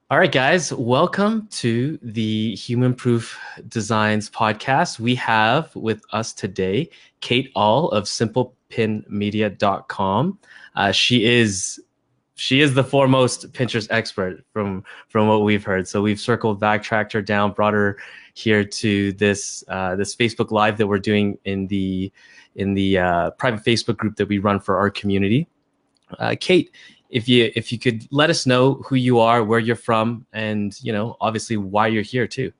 All right, guys, welcome to the Human Proof Designs podcast. We have with us today Kate All of SimplePinMedia.com. She is the foremost Pinterest expert from what we've heard. So we've circled back, tracked her down, brought her here to this Facebook Live that we're doing in the private Facebook group that we run for our community. Kate, if you could let us know who you are, where you're from, and obviously why you're here too.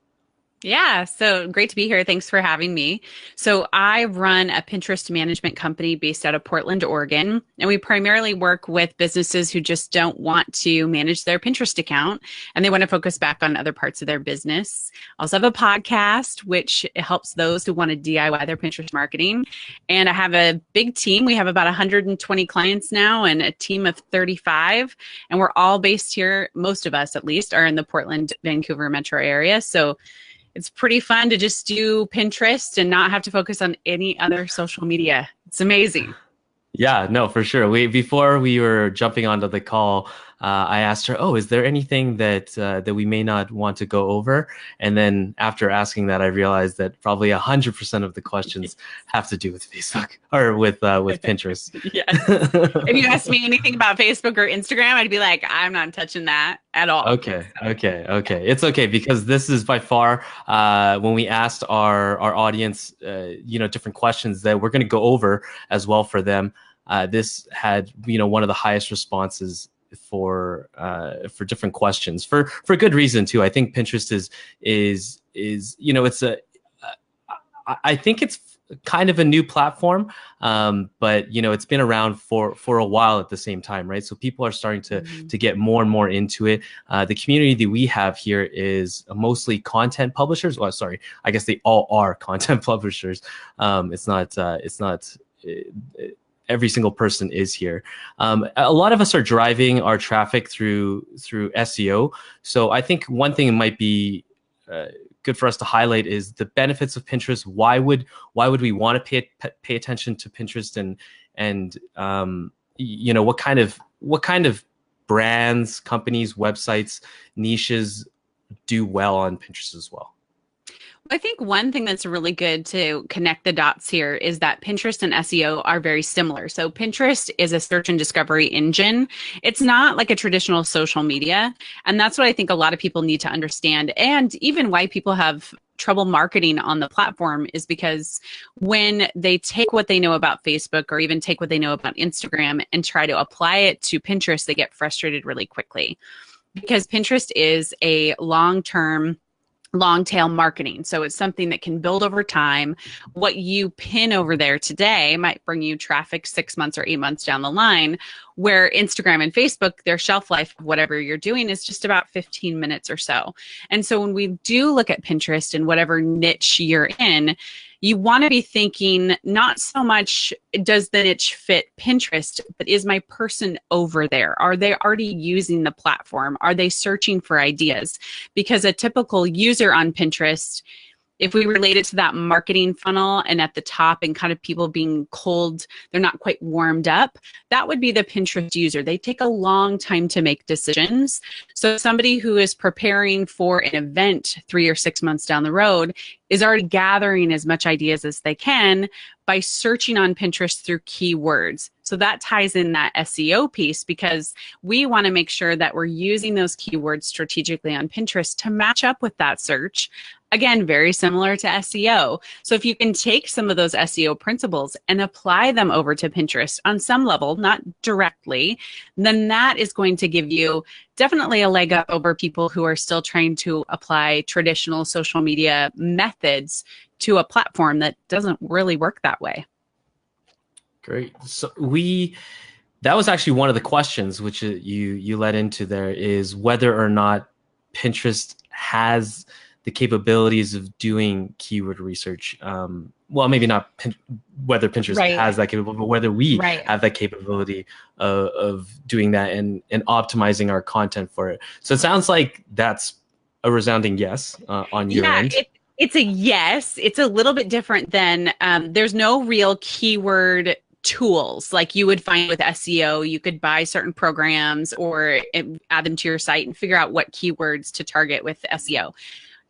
Yeah, so great to be here. Thanks for having me. So, I run a Pinterest management company based out of Portland, Oregon, and we primarily work with businesses who just don't want to manage their Pinterest account and they want to focus back on other parts of their business. I also have a podcast which helps those who want to DIY their Pinterest marketing. And I have a big team. We have about 120 clients now and a team of 35, and we're all based here. Most of us, at least, are in the Portland, Vancouver metro area. So, it's pretty fun to just do Pinterest and not have to focus on any other social media. It's amazing. Yeah, no, for sure. Before we were jumping onto the call, I asked her, "Oh, is there anything that we may not want to go over?" And then after asking that, I realized that probably 100% of the questions have to do with Facebook or with Pinterest. Yes. If you asked me anything about Facebook or Instagram, I'd be like, I'm not touching that at all. Okay. It's okay because this is by far when we asked our audience, different questions that we're going to go over as well for them. This had one of the highest responses for different questions for good reason too. I think Pinterest is it's I think it's kind of a new platform, but it's been around for a while at the same time, right? So people are starting to get more and more into it. The community that we have here is mostly content publishers. Well, sorry, I guess they all are content publishers. It's not every single person is here. A lot of us are driving our traffic through SEO. So I think one thing might be good for us to highlight is the benefits of Pinterest. Why would we want to pay attention to Pinterest, and what kind of brands, companies, websites, niches do well on Pinterest as well? I think one thing that's really good to connect the dots here is that Pinterest and SEO are very similar. So Pinterest is a search and discovery engine. It's not like a traditional social media. And that's what I think a lot of people need to understand. And even why people have trouble marketing on the platform is because when they take what they know about Facebook or even take what they know about Instagram and try to apply it to Pinterest, they get frustrated really quickly because Pinterest is a long tail marketing. So it's something that can build over time. What you pin over there today might bring you traffic 6 months or 8 months down the line, where Instagram and Facebook, their shelf life of whatever you're doing is just about 15 minutes or so. And so when we do look at Pinterest and whatever niche you're in, you want to be thinking not so much does the niche fit Pinterest, but is my person over there? Are they already using the platform? Are they searching for ideas? Because a typical user on Pinterest, if we relate it to that marketing funnel and at the top and kind of people being cold, they're not quite warmed up, that would be the Pinterest user. They take a long time to make decisions. So somebody who is preparing for an event 3 or 6 months down the road is already gathering as much ideas as they can by searching on Pinterest through keywords. So that ties in that SEO piece because we want to make sure that we're using those keywords strategically on Pinterest to match up with that search. Again, very similar to SEO. So if you can take some of those SEO principles and apply them over to Pinterest on some level, not directly, then that is going to give you definitely a leg up over people who are still trying to apply traditional social media methods to a platform that doesn't really work that way. Great. So that was actually one of the questions which you led into there, is whether or not Pinterest has the capabilities of doing keyword research. Well, maybe not whether Pinterest has that capability, but whether we have that capability of doing that and optimizing our content for it. So it sounds like that's a resounding yes on your end. It's a yes. It's a little bit different than there's no real keyword tools like you would find with SEO. You could buy certain programs or add them to your site and figure out what keywords to target with SEO.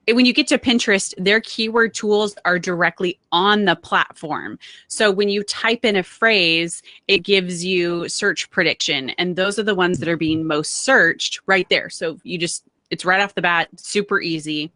When you get to Pinterest, their keyword tools are directly on the platform. So when you type in a phrase, it gives you search prediction. And those are the ones that are being most searched right there. So it's right off the bat, super easy.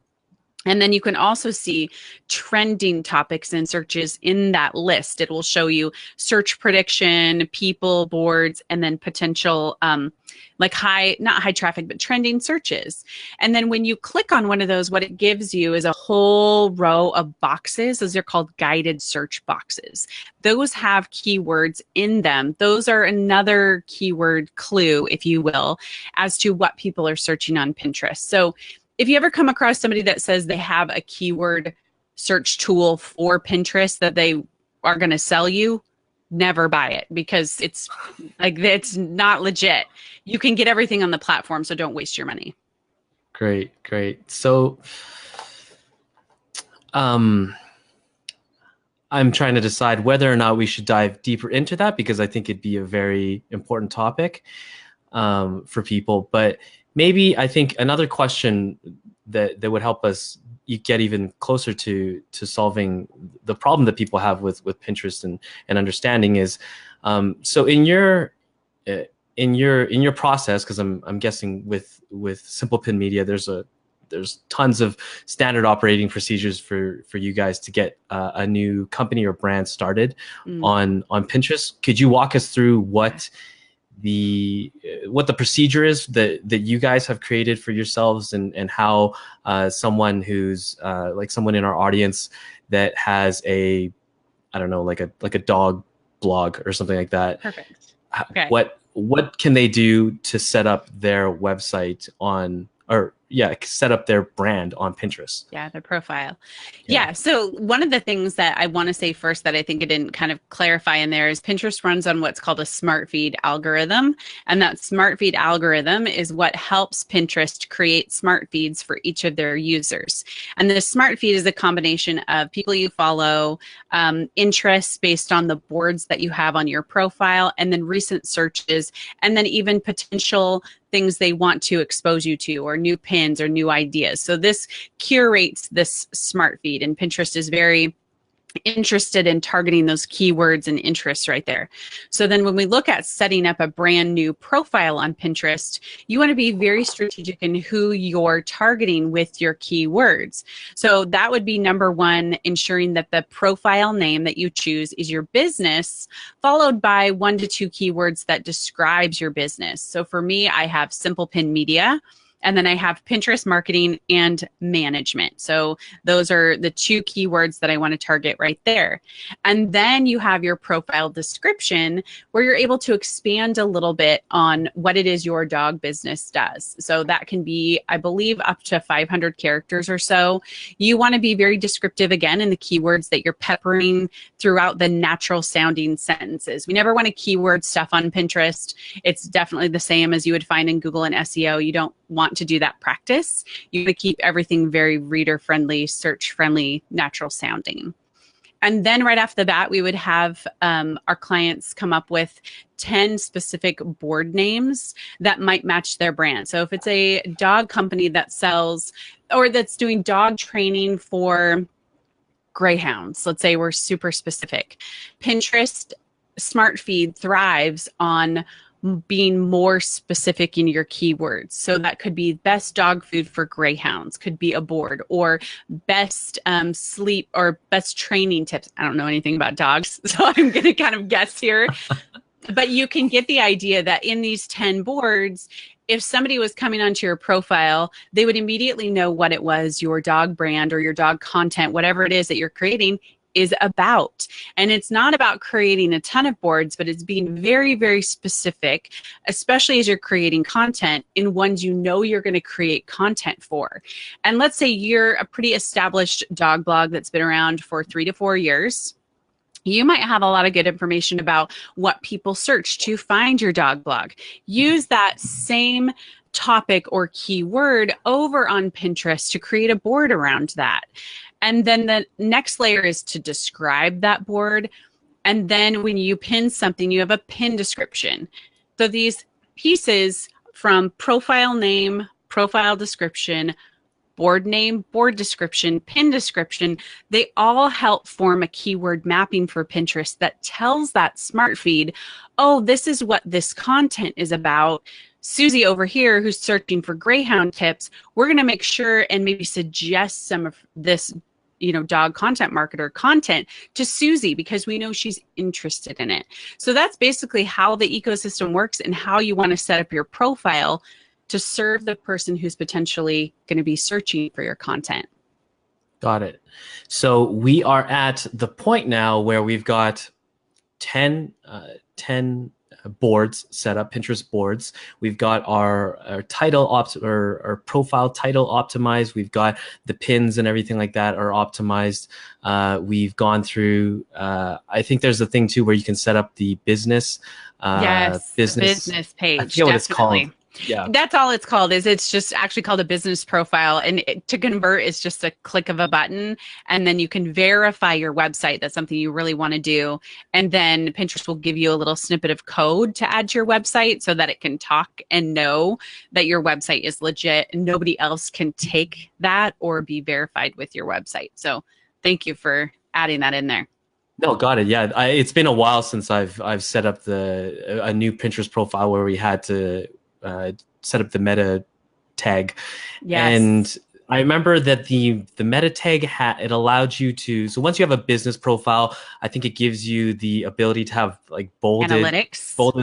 And then you can also see trending topics and searches in that list. It will show you search prediction, people, boards, and then potential not high traffic, but trending searches. And then when you click on one of those, what it gives you is a whole row of boxes. Those are called guided search boxes. Those have keywords in them. Those are another keyword clue, if you will, as to what people are searching on Pinterest. So if you ever come across somebody that says they have a keyword search tool for Pinterest that they are going to sell you, never buy it, because it's not legit. You can get everything on the platform, so don't waste your money. Great. So I'm trying to decide whether or not we should dive deeper into that, because I think it'd be a very important topic for people. But maybe I think another question that would help us get even closer to solving the problem that people have with Pinterest and understanding is, so in your process, because I'm guessing with Simple Pin Media, there's tons of standard operating procedures for you guys to get a new company or brand started on Pinterest. Could you walk us through what the procedure is that you guys have created for yourselves, and how someone who's someone in our audience that has a dog blog or something like that. Perfect. Okay. What can they do to set up their website set up their brand on Pinterest? Yeah, their profile. Yeah. So one of the things that I want to say first that I think it didn't kind of clarify in there is Pinterest runs on what's called a smart feed algorithm. And that smart feed algorithm is what helps Pinterest create smart feeds for each of their users. And the smart feed is a combination of people you follow, interests based on the boards that you have on your profile, and then recent searches, and then even potential things they want to expose you to, or new pins or new ideas. So this curates this smart feed, and Pinterest is very interested in targeting those keywords and interests right there. So then when we look at setting up a brand new profile on Pinterest, you want to be very strategic in who you're targeting with your keywords. So that would be number one, ensuring that the profile name that you choose is your business, followed by 1 to 2 keywords that describes your business. So for me, I have Simple Pin Media, and then I have Pinterest marketing and management. So those are the 2 keywords that I want to target right there. And then you have your profile description, where you're able to expand a little bit on what it is your dog business does. So that can be, I believe, up to 500 characters or so. You want to be very descriptive again in the keywords that you're peppering throughout the natural sounding sentences. We never want to keyword stuff on Pinterest. It's definitely the same as you would find in Google and SEO. You don't want to do that practice. You want to keep everything very reader friendly, search friendly, natural sounding. And then right off the bat, we would have our clients come up with 10 specific board names that might match their brand. So if it's a dog company that sells or that's doing dog training for greyhounds, let's say we're super specific, Pinterest Smart Feed thrives on being more specific in your keywords. So that could be best dog food for greyhounds, could be a board, or best sleep or best training tips. I don't know anything about dogs, so I'm going to kind of guess here. But you can get the idea that in these 10 boards, if somebody was coming onto your profile, they would immediately know what it was your dog brand or your dog content, whatever it is that you're creating, is about. And it's not about creating a ton of boards, but it's being very, very specific, especially as you're creating content in ones you know you're going to create content for. And let's say you're a pretty established dog blog that's been around for 3 to 4 years. You might have a lot of good information about what people search to find your dog blog. Use that same topic or keyword over on Pinterest to create a board around that. And then the next layer is to describe that board. And then when you pin something, you have a pin description. So these pieces from profile name, profile description, board name, board description, pin description, they all help form a keyword mapping for Pinterest that tells that smart feed, oh, this is what this content is about. Susie over here, who's searching for greyhound tips, we're going to make sure and maybe suggest some of this, dog content marketer content to Susie because we know she's interested in it. So that's basically how the ecosystem works and how you want to set up your profile to serve the person who's potentially going to be searching for your content. Got it. So we are at the point now where we've got 10 boards set up, Pinterest boards. We've got our title or profile title optimized. We've got the pins and everything like that are optimized. We've gone through, I think there's a thing too where you can set up the business business page. I forget what it's called. Yeah, that's all it's called. It's just actually called a business profile, and to convert is just a click of a button, and then you can verify your website. That's something you really want to do, and then Pinterest will give you a little snippet of code to add to your website so that it can talk and know that your website is legit and nobody else can take that or be verified with your website. So thank you for adding that in there. No, got it. Yeah, it's been a while since I've set up a new Pinterest profile where we had to set up the meta tag. Yes. And I remember that the meta tag it allowed you to, so once you have a business profile, I think it gives you the ability to have like bolded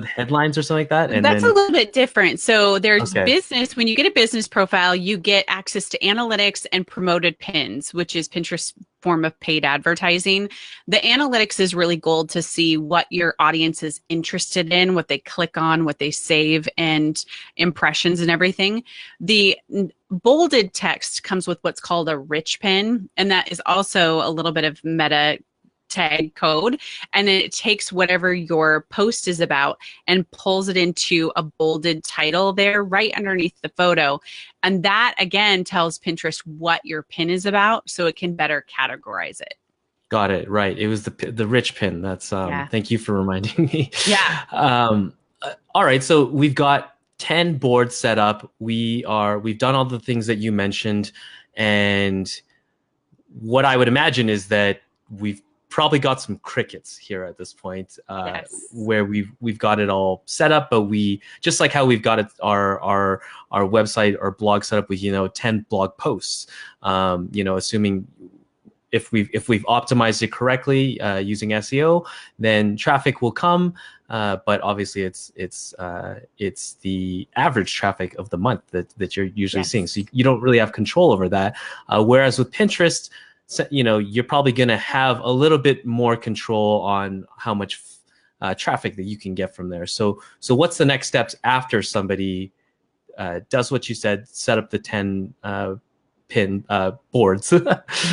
headlines or something like that. And that's a little bit different. So there's Okay. business. When you get a business profile, you get access to analytics and promoted pins, which is Pinterest's form of paid advertising. The analytics is really gold to see what your audience is interested in, what they click on, what they save, and impressions and everything. The bolded text comes with what's called a rich pin, and that is also a little bit of meta tag code, and it takes whatever your post is about and pulls it into a bolded title there right underneath the photo, and that again tells Pinterest what your pin is about so it can better categorize it. Got it. Right. It was the rich pin. That's Thank you for reminding me. Yeah. All right. So we've got 10 boards set up. We've done all the things that you mentioned, and what I would imagine is that we've probably got some crickets here at this point, Yes. where we've got it all set up, but we just like how we've got our website or blog set up with 10 blog posts, assuming if we've optimized it correctly using SEO, then traffic will come. But obviously, it's the average traffic of the month that you're usually Yes. seeing. So you don't really have control over that. Whereas with Pinterest, you're probably going to have a little bit more control on how much traffic that you can get from there. So what's the next steps after somebody does what you said, set up the 10 pin boards,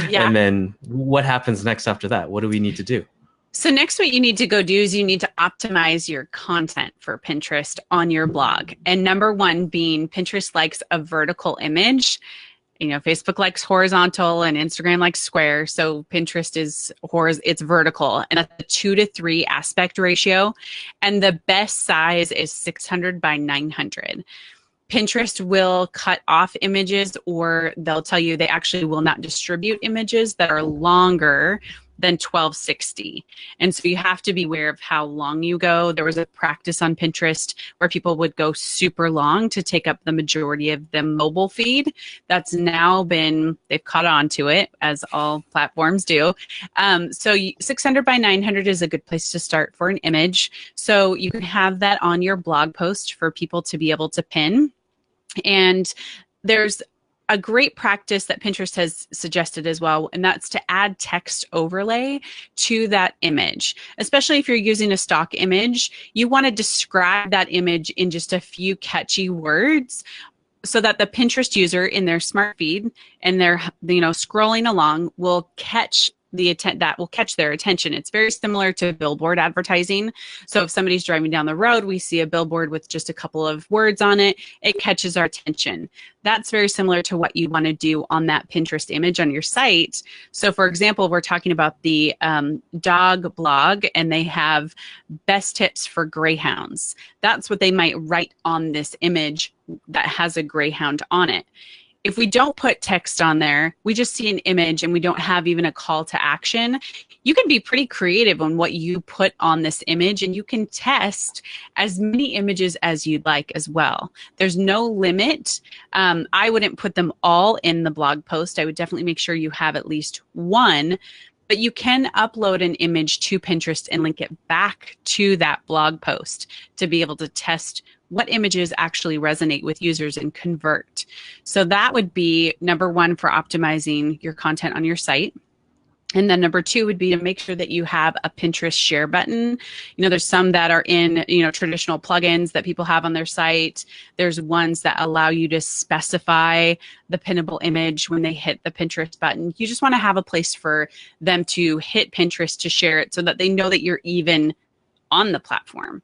Yeah. and then what happens next after that? What do we need to do? So next, what you need to go do is you need to optimize your content for Pinterest on your blog. And number one being Pinterest likes a vertical image. Facebook likes horizontal and Instagram likes square. So Pinterest is it's vertical, and that's a 2 to 3 aspect ratio. And the best size is 600 by 900. Pinterest will cut off images, or they'll tell you they actually will not distribute images that are longer than 1260. And so you have to be aware of how long you go. There was a practice on Pinterest where people would go super long to take up the majority of the mobile feed. That's now they've caught on to it, as all platforms do. So 600 by 900 is a good place to start for an image. So you can have that on your blog post for people to be able to pin. And there's a great practice that Pinterest has suggested as well, and that's to add text overlay to that image. Especially if you're using a stock image, you want to describe that image in just a few catchy words so that the Pinterest user in their smart feed and they're scrolling along will catch that will catch their attention. It's very similar to billboard advertising. So if somebody's driving down the road, we see a billboard with just a couple of words on it, it catches our attention. That's very similar to what you want to do on that Pinterest image on your site. So for example, we're talking about the dog blog, and they have best tips for greyhounds. That's what they might write on this image that has a greyhound on it. If we don't put text on there, we just see an image and we don't have even a call to action, you can be pretty creative on what you put on this image, and you can test as many images as you'd like as well. There's no limit. I wouldn't put them all in the blog post. I would definitely make sure you have at least one, but you can upload an image to Pinterest and link it back to that blog post to be able to test what images actually resonate with users and convert. So that would be number one for optimizing your content on your site. And then number two would be to make sure that you have a Pinterest share button. You know, there's some that are in, traditional plugins that people have on their site. There's ones that allow you to specify the pinnable image when they hit the Pinterest button. You just want to have a place for them to hit Pinterest to share it so that they know that you're even on the platform.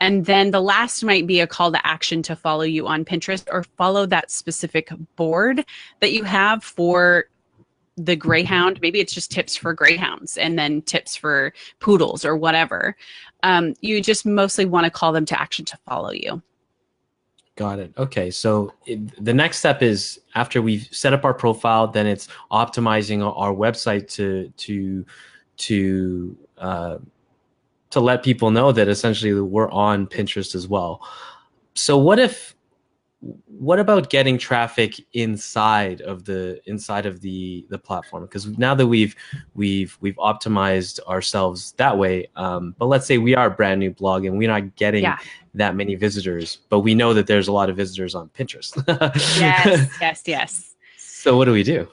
And then the last might be a call to action to follow you on Pinterest or follow that specific board that you have for the greyhound. Maybe it's just tips for greyhounds and then tips for poodles or whatever. You just mostly want to call them to action to follow you. Got it. Okay. So the next step is, after we've set up our profile, then it's optimizing our website to let people know that essentially we're on Pinterest as well. So what about getting traffic inside of the platform? Because now that we've optimized ourselves that way, but let's say we are a brand new blog and we're not getting that many visitors, but we know that there's a lot of visitors on Pinterest. Yes. So what do we do?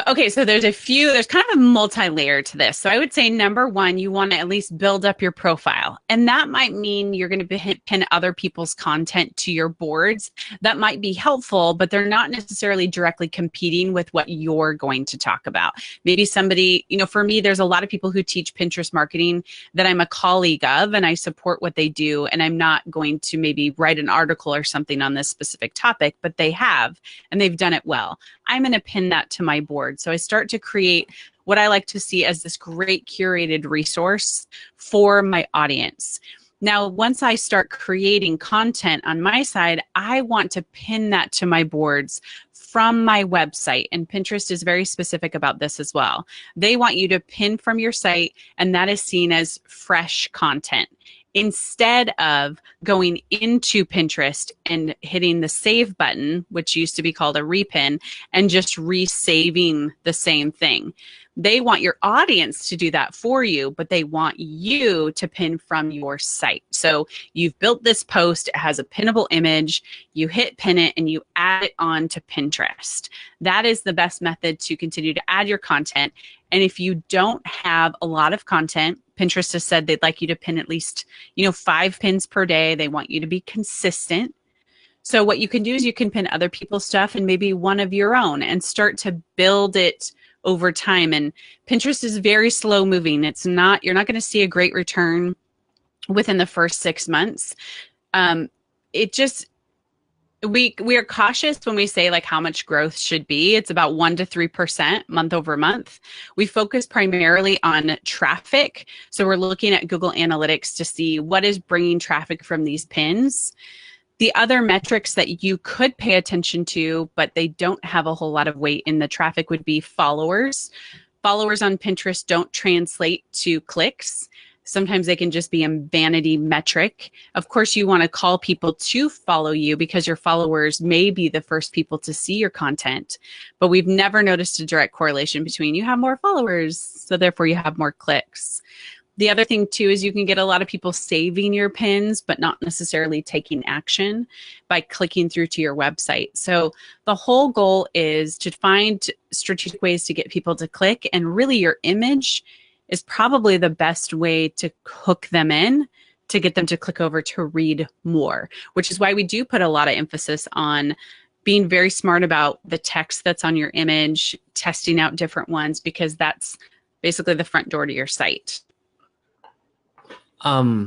Okay, so there's kind of a multi-layer to this. So I would say number one, you want to at least build up your profile. And that might mean you're going to pin other people's content to your boards. That might be helpful, but they're not necessarily directly competing with what you're going to talk about. Maybe somebody, for me, there's a lot of people who teach Pinterest marketing that I'm a colleague of, and I support what they do. And I'm not going to maybe write an article or something on this specific topic, but they have, and they've done it well. I'm going to pin that to my board. So I start to create what I like to see as this great curated resource for my audience. Now, once I start creating content on my side, I want to pin that to my boards from my website. And Pinterest is very specific about this as well. They want you to pin from your site, and that is seen as fresh content. Instead of going into Pinterest and hitting the save button, which used to be called a repin, and just resaving the same thing. They want your audience to do that for you, but they want you to pin from your site. So you've built this post, it has a pinnable image, you hit pin it, and you add it on to Pinterest. That is the best method to continue to add your content. And if you don't have a lot of content, Pinterest has said they'd like you to pin at least, 5 pins per day. They want you to be consistent. So what you can do is you can pin other people's stuff and maybe one of your own and start to build it over time. And Pinterest is very slow moving. You're not going to see a great return within the first 6 months. We are cautious when we say how much growth should be. It's about 1 to 3% month over month. We focus primarily on traffic. So we're looking at Google Analytics to see what is bringing traffic from these pins. The other metrics that you could pay attention to, but they don't have a whole lot of weight in the traffic, would be followers. Followers on Pinterest don't translate to clicks. Sometimes they can just be a vanity metric. Of course, you want to call people to follow you because your followers may be the first people to see your content. But we've never noticed a direct correlation between you have more followers, so therefore you have more clicks. The other thing too is you can get a lot of people saving your pins, but not necessarily taking action by clicking through to your website. So the whole goal is to find strategic ways to get people to click, and really your image is probably the best way to hook them in to get them to click over to read more, which is why we do put a lot of emphasis on being very smart about the text that's on your image, testing out different ones, because that's basically the front door to your site. I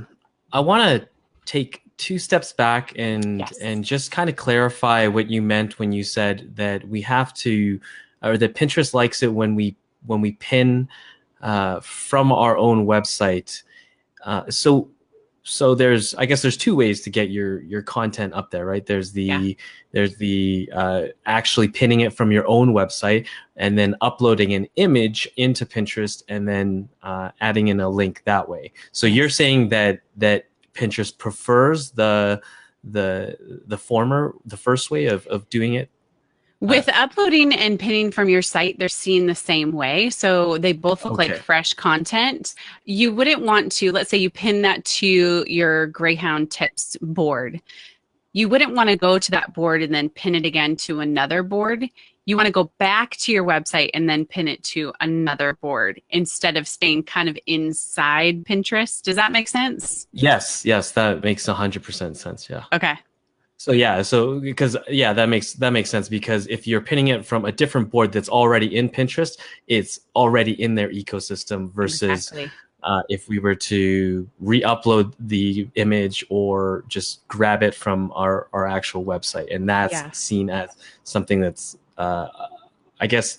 want to take two steps back and Yes. and just kind of clarify what you meant when you said that we have to, or that Pinterest likes it when we pin from our own website. So I guess there's two ways to get your content up there, right? There's the actually pinning it from your own website and then uploading an image into Pinterest and then adding in a link that way. So you're saying that Pinterest prefers the first way of doing it? With uploading and pinning from your site, they're seen the same way. So they both look like fresh content. You wouldn't want to, let's say you pin that to your Greyhound Tips board. You wouldn't want to go to that board and then pin it again to another board. You want to go back to your website and then pin it to another board instead of staying kind of inside Pinterest. Does that make sense? Yes, that makes 100% sense. Yeah. Okay. So that makes sense, because if you're pinning it from a different board that's already in Pinterest, it's already in their ecosystem versus if we were to re-upload the image or just grab it from our actual website, and that's seen as something that's I guess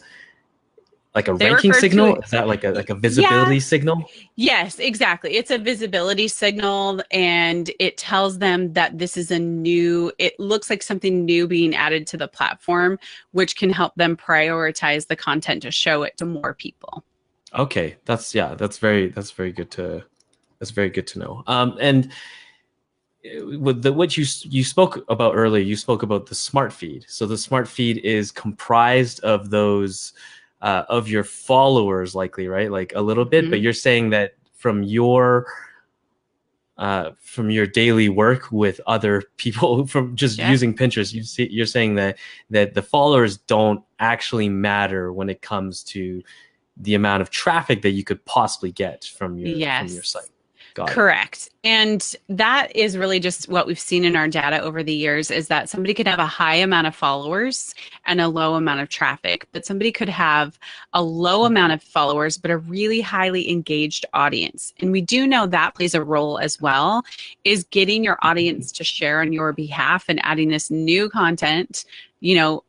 like a ranking signal. Is that like a visibility signal? Yes, exactly. It's a visibility signal, and it tells them that this is it looks like something new being added to the platform, which can help them prioritize the content to show it to more people. Okay, that's very good to know. And with what you spoke about earlier, you spoke about the smart feed. So the smart feed is comprised of those of your followers, likely, right? Like a little bit, but you're saying that from your daily work with other people, from just using Pinterest, you're saying that the followers don't actually matter when it comes to the amount of traffic that you could possibly get from your site. Correct. And that is really just what we've seen in our data over the years, is that somebody could have a high amount of followers and a low amount of traffic, but somebody could have a low amount of followers, but a really highly engaged audience. And we do know that plays a role as well, is getting your audience to share on your behalf and adding this new content,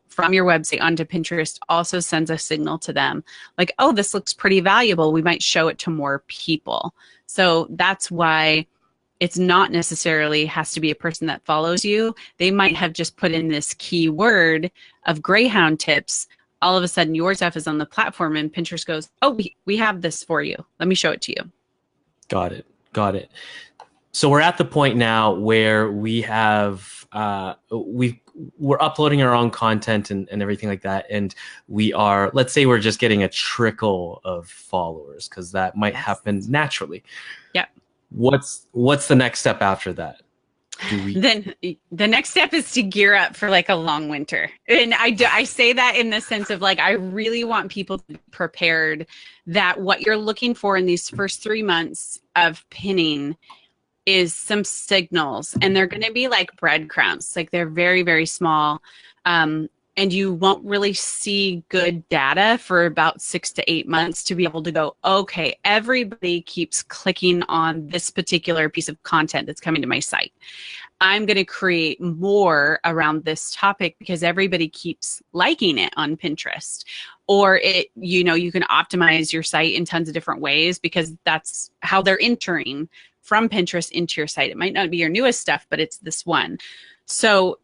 from your website onto Pinterest also sends a signal to them like, oh, this looks pretty valuable. We might show it to more people. So that's why it's not necessarily has to be a person that follows you. They might have just put in this keyword of Greyhound Tips. All of a sudden your stuff is on the platform and Pinterest goes, oh, we have this for you. Let me show it to you. Got it. So we're at the point now where we have we're uploading our own content and everything like that, and let's say we're just getting a trickle of followers, because that might happen naturally. Yeah. What's the next step after that? Then the next step is to gear up for like a long winter. And I say that in the sense of like, I really want people to be prepared that what you're looking for in these first 3 months of pinning is some signals, and they're going to be like breadcrumbs. Like they're very, very small. And you won't really see good data for about 6 to 8 months to be able to go, okay, everybody keeps clicking on this particular piece of content that's coming to my site. I'm going to create more around this topic because everybody keeps liking it on Pinterest. Or you can optimize your site in tons of different ways because that's how they're entering from Pinterest into your site. It might not be your newest stuff, but it's this one. So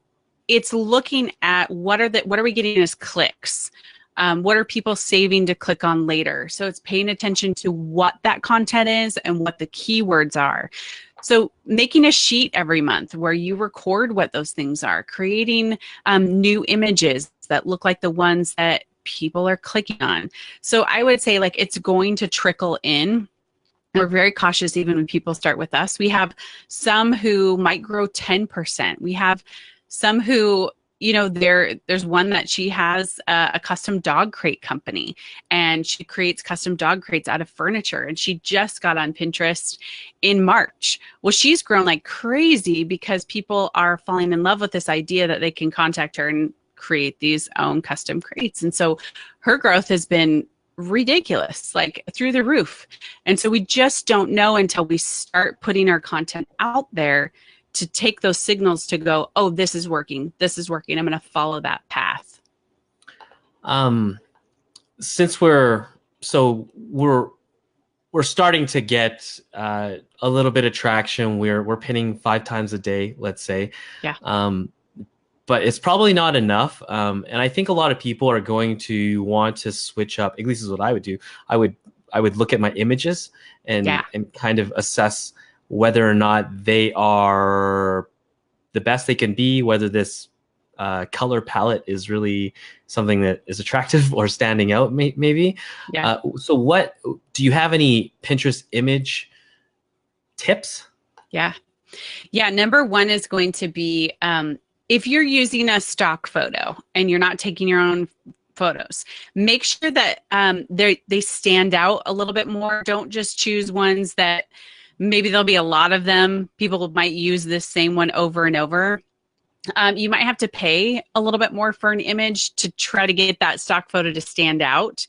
it's looking at what are we getting as clicks? What are people saving to click on later? So it's paying attention to what that content is and what the keywords are. So making a sheet every month where you record what those things are, creating new images that look like the ones that people are clicking on. So I would say like it's going to trickle in. We're very cautious even when people start with us. We have some who might grow 10%. We have some who, there's one that she has a custom dog crate company, and she creates custom dog crates out of furniture, and she just got on Pinterest in March. Well, she's grown like crazy because people are falling in love with this idea that they can contact her and create these own custom crates. And so her growth has been ridiculous, like through the roof. And so we just don't know until we start putting our content out there to take those signals to go, oh, this is working. This is working. I'm going to follow that path. Since we're starting to get a little bit of traction. We're pinning 5 times a day, let's say. Yeah. But it's probably not enough. And I think a lot of people are going to want to switch up. At least is what I would do. I would look at my images and kind of assess whether or not they are the best they can be, whether this color palette is really something that is attractive or standing out, maybe. Yeah. So what, do you have any Pinterest image tips? Yeah. Number one is going to be, if you're using a stock photo and you're not taking your own photos, make sure that they stand out a little bit more. Don't just choose ones that maybe there'll be a lot of them. People might use this same one over and over. You might have to pay a little bit more for an image to try to get that stock photo to stand out.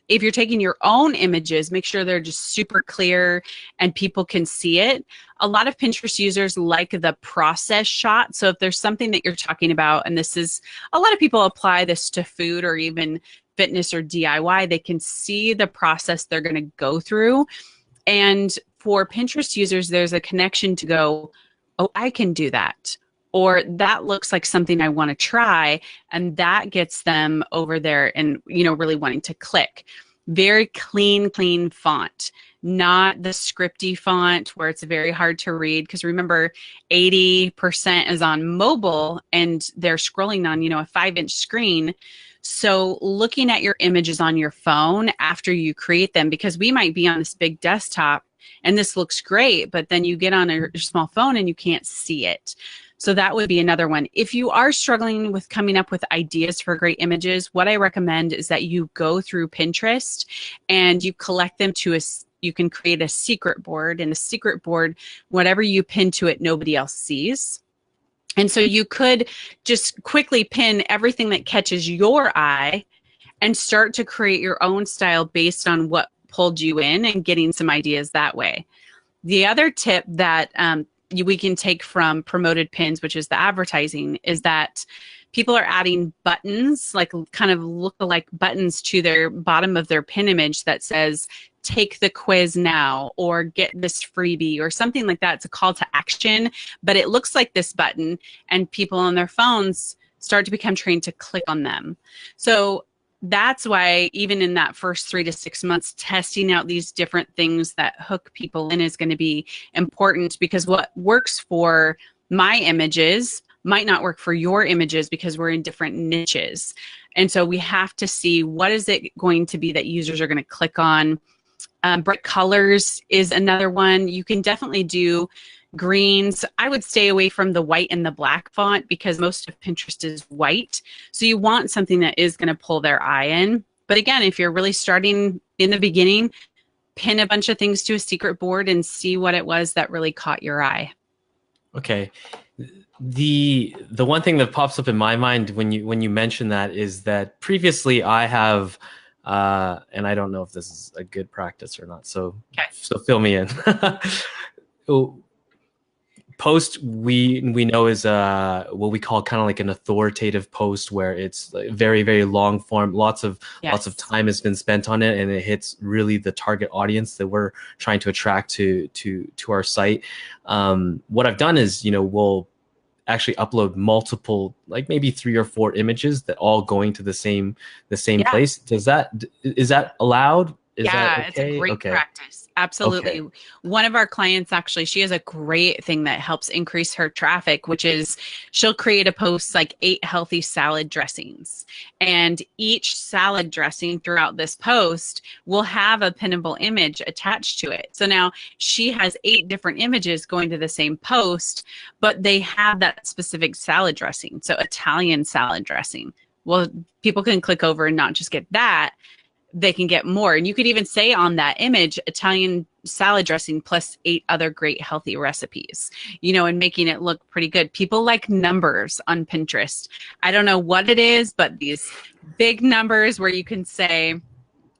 If you're taking your own images, make sure they're just super clear and people can see it. A lot of Pinterest users like the process shot. So if there's something that you're talking about, and this is, a lot of people apply this to food or even fitness or DIY, they can see the process they're going to go through. And for Pinterest users, there's a connection to go, oh, I can do that. Or that looks like something I want to try. And that gets them over there and, really wanting to click. Very clean font, not the scripty font where it's very hard to read. Because remember, 80% is on mobile and they're scrolling on, a 5-inch screen. So looking at your images on your phone after you create them, because we might be on this big desktop and this looks great, but then you get on your small phone and you can't see it. So that would be another one. If you are struggling with coming up with ideas for great images, what I recommend is that you go through Pinterest and you collect them to you can create a secret board. And a secret board, whatever you pin to it, nobody else sees. And so you could just quickly pin everything that catches your eye and start to create your own style based on what pulled you in and getting some ideas that way. The other tip that we can take from Promoted Pins, which is the advertising, is that people are adding buttons, like kind of look-alike buttons to their bottom of their pin image that says, take the quiz now, or get this freebie, or something like that. It's a call to action, but it looks like this button, and people on their phones start to become trained to click on them. So that's why even in that first 3 to 6 months, testing out these different things that hook people in is going to be important, because what works for my images might not work for your images because we're in different niches. And so we have to see, what is it going to be that users are going to click on. Bright colors is another one. You can definitely do greens. I would stay away from the white and the black font because most of Pinterest is white. So you want something that is going to pull their eye in. But again, if you're really starting in the beginning, pin a bunch of things to a secret board and see what it was that really caught your eye. Okay. The one thing that pops up in my mind when you mention that is that previously I have and I don't know if this is a good practice or not, so fill me in. Post we know is what we call kind of like an authoritative post, where it's like very, very long form, lots of time has been spent on it, and it hits really the target audience that we're trying to attract to our site. What I've done is, we'll actually upload multiple, like maybe 3 or 4 images that all going to the same place. Is that allowed? Is that okay? It's a great practice. Absolutely. Okay. One of our clients, actually, she has a great thing that helps increase her traffic, which is she'll create a post like 8 healthy salad dressings. And each salad dressing throughout this post will have a pinnable image attached to it. So now she has 8 different images going to the same post, but they have that specific salad dressing. So Italian salad dressing. Well, people can click over and not just get that, they can get more. And you could even say on that image, Italian salad dressing plus 8 other great healthy recipes, and making it look pretty good. People like numbers on Pinterest. I don't know what it is, but these big numbers where you can say,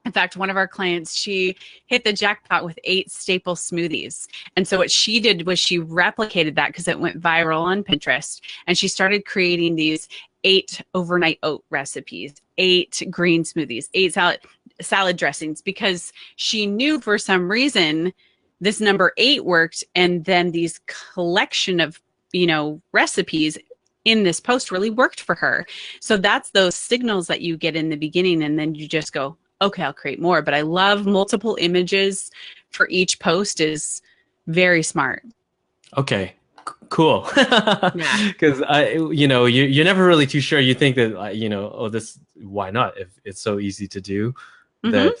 in fact, one of our clients, she hit the jackpot with 8 staple smoothies. And so what she did was she replicated that because it went viral on Pinterest. And she started creating these 8 overnight oat recipes, 8 green smoothies, 8 salad dressings, because she knew for some reason this number 8 worked. And then these collection of, recipes in this post really worked for her. So that's those signals that you get in the beginning. And then you just go, okay, I'll create more. But I love multiple images for each post is very smart. Okay, cool. Yeah. Because you're never really too sure. You think that why not? If it's so easy to do, that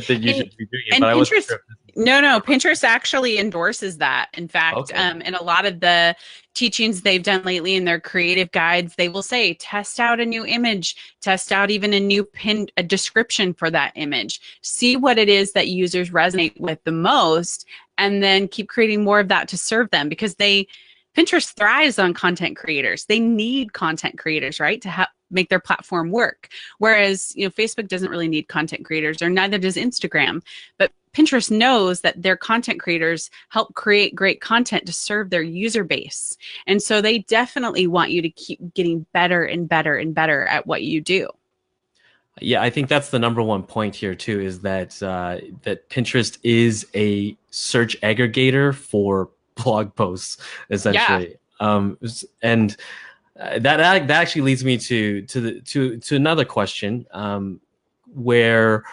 you should be doing it. And but I wasn't Pinterest, sure. no, Pinterest actually endorses that. In fact, in a lot of the teachings they've done lately in their creative guides, they will say, test out a new image, test out even a description for that image, see what it is that users resonate with the most, and then keep creating more of that to serve them, because Pinterest thrives on content creators. They need content creators, right, to make their platform work. Whereas, Facebook doesn't really need content creators, or neither does Instagram. But Pinterest knows that their content creators help create great content to serve their user base. And so they definitely want you to keep getting better and better and better at what you do. Yeah, I think that's the number one point here too, is that that Pinterest is a search aggregator for blog posts, essentially. Yeah. And that actually leads me to another question, where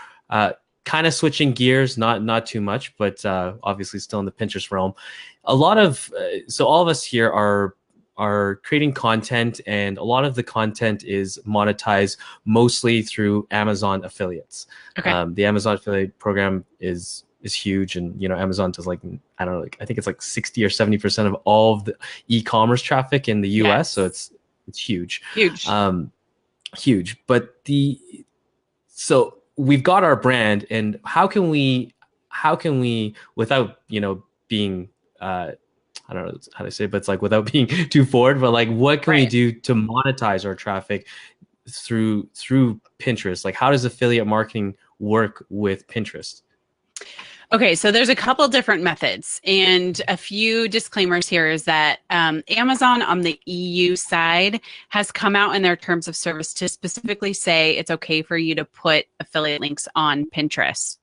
kind of switching gears, not too much, but obviously still in the Pinterest realm. A lot of so all of us here are creating content, and a lot of the content is monetized mostly through Amazon affiliates. Okay. The Amazon affiliate program is huge, and Amazon does I think it's like 60 or 70% of all of the e-commerce traffic in the US. Yes. So it's huge. Huge. But so we've got our brand, and how can we without being I don't know how to say it, but it's without being too forward, but what can we do to monetize our traffic through Pinterest? How does affiliate marketing work with Pinterest? Okay, so there's a couple different methods, and a few disclaimers here is that Amazon on the EU side has come out in their terms of service to specifically say it's okay for you to put affiliate links on Pinterest.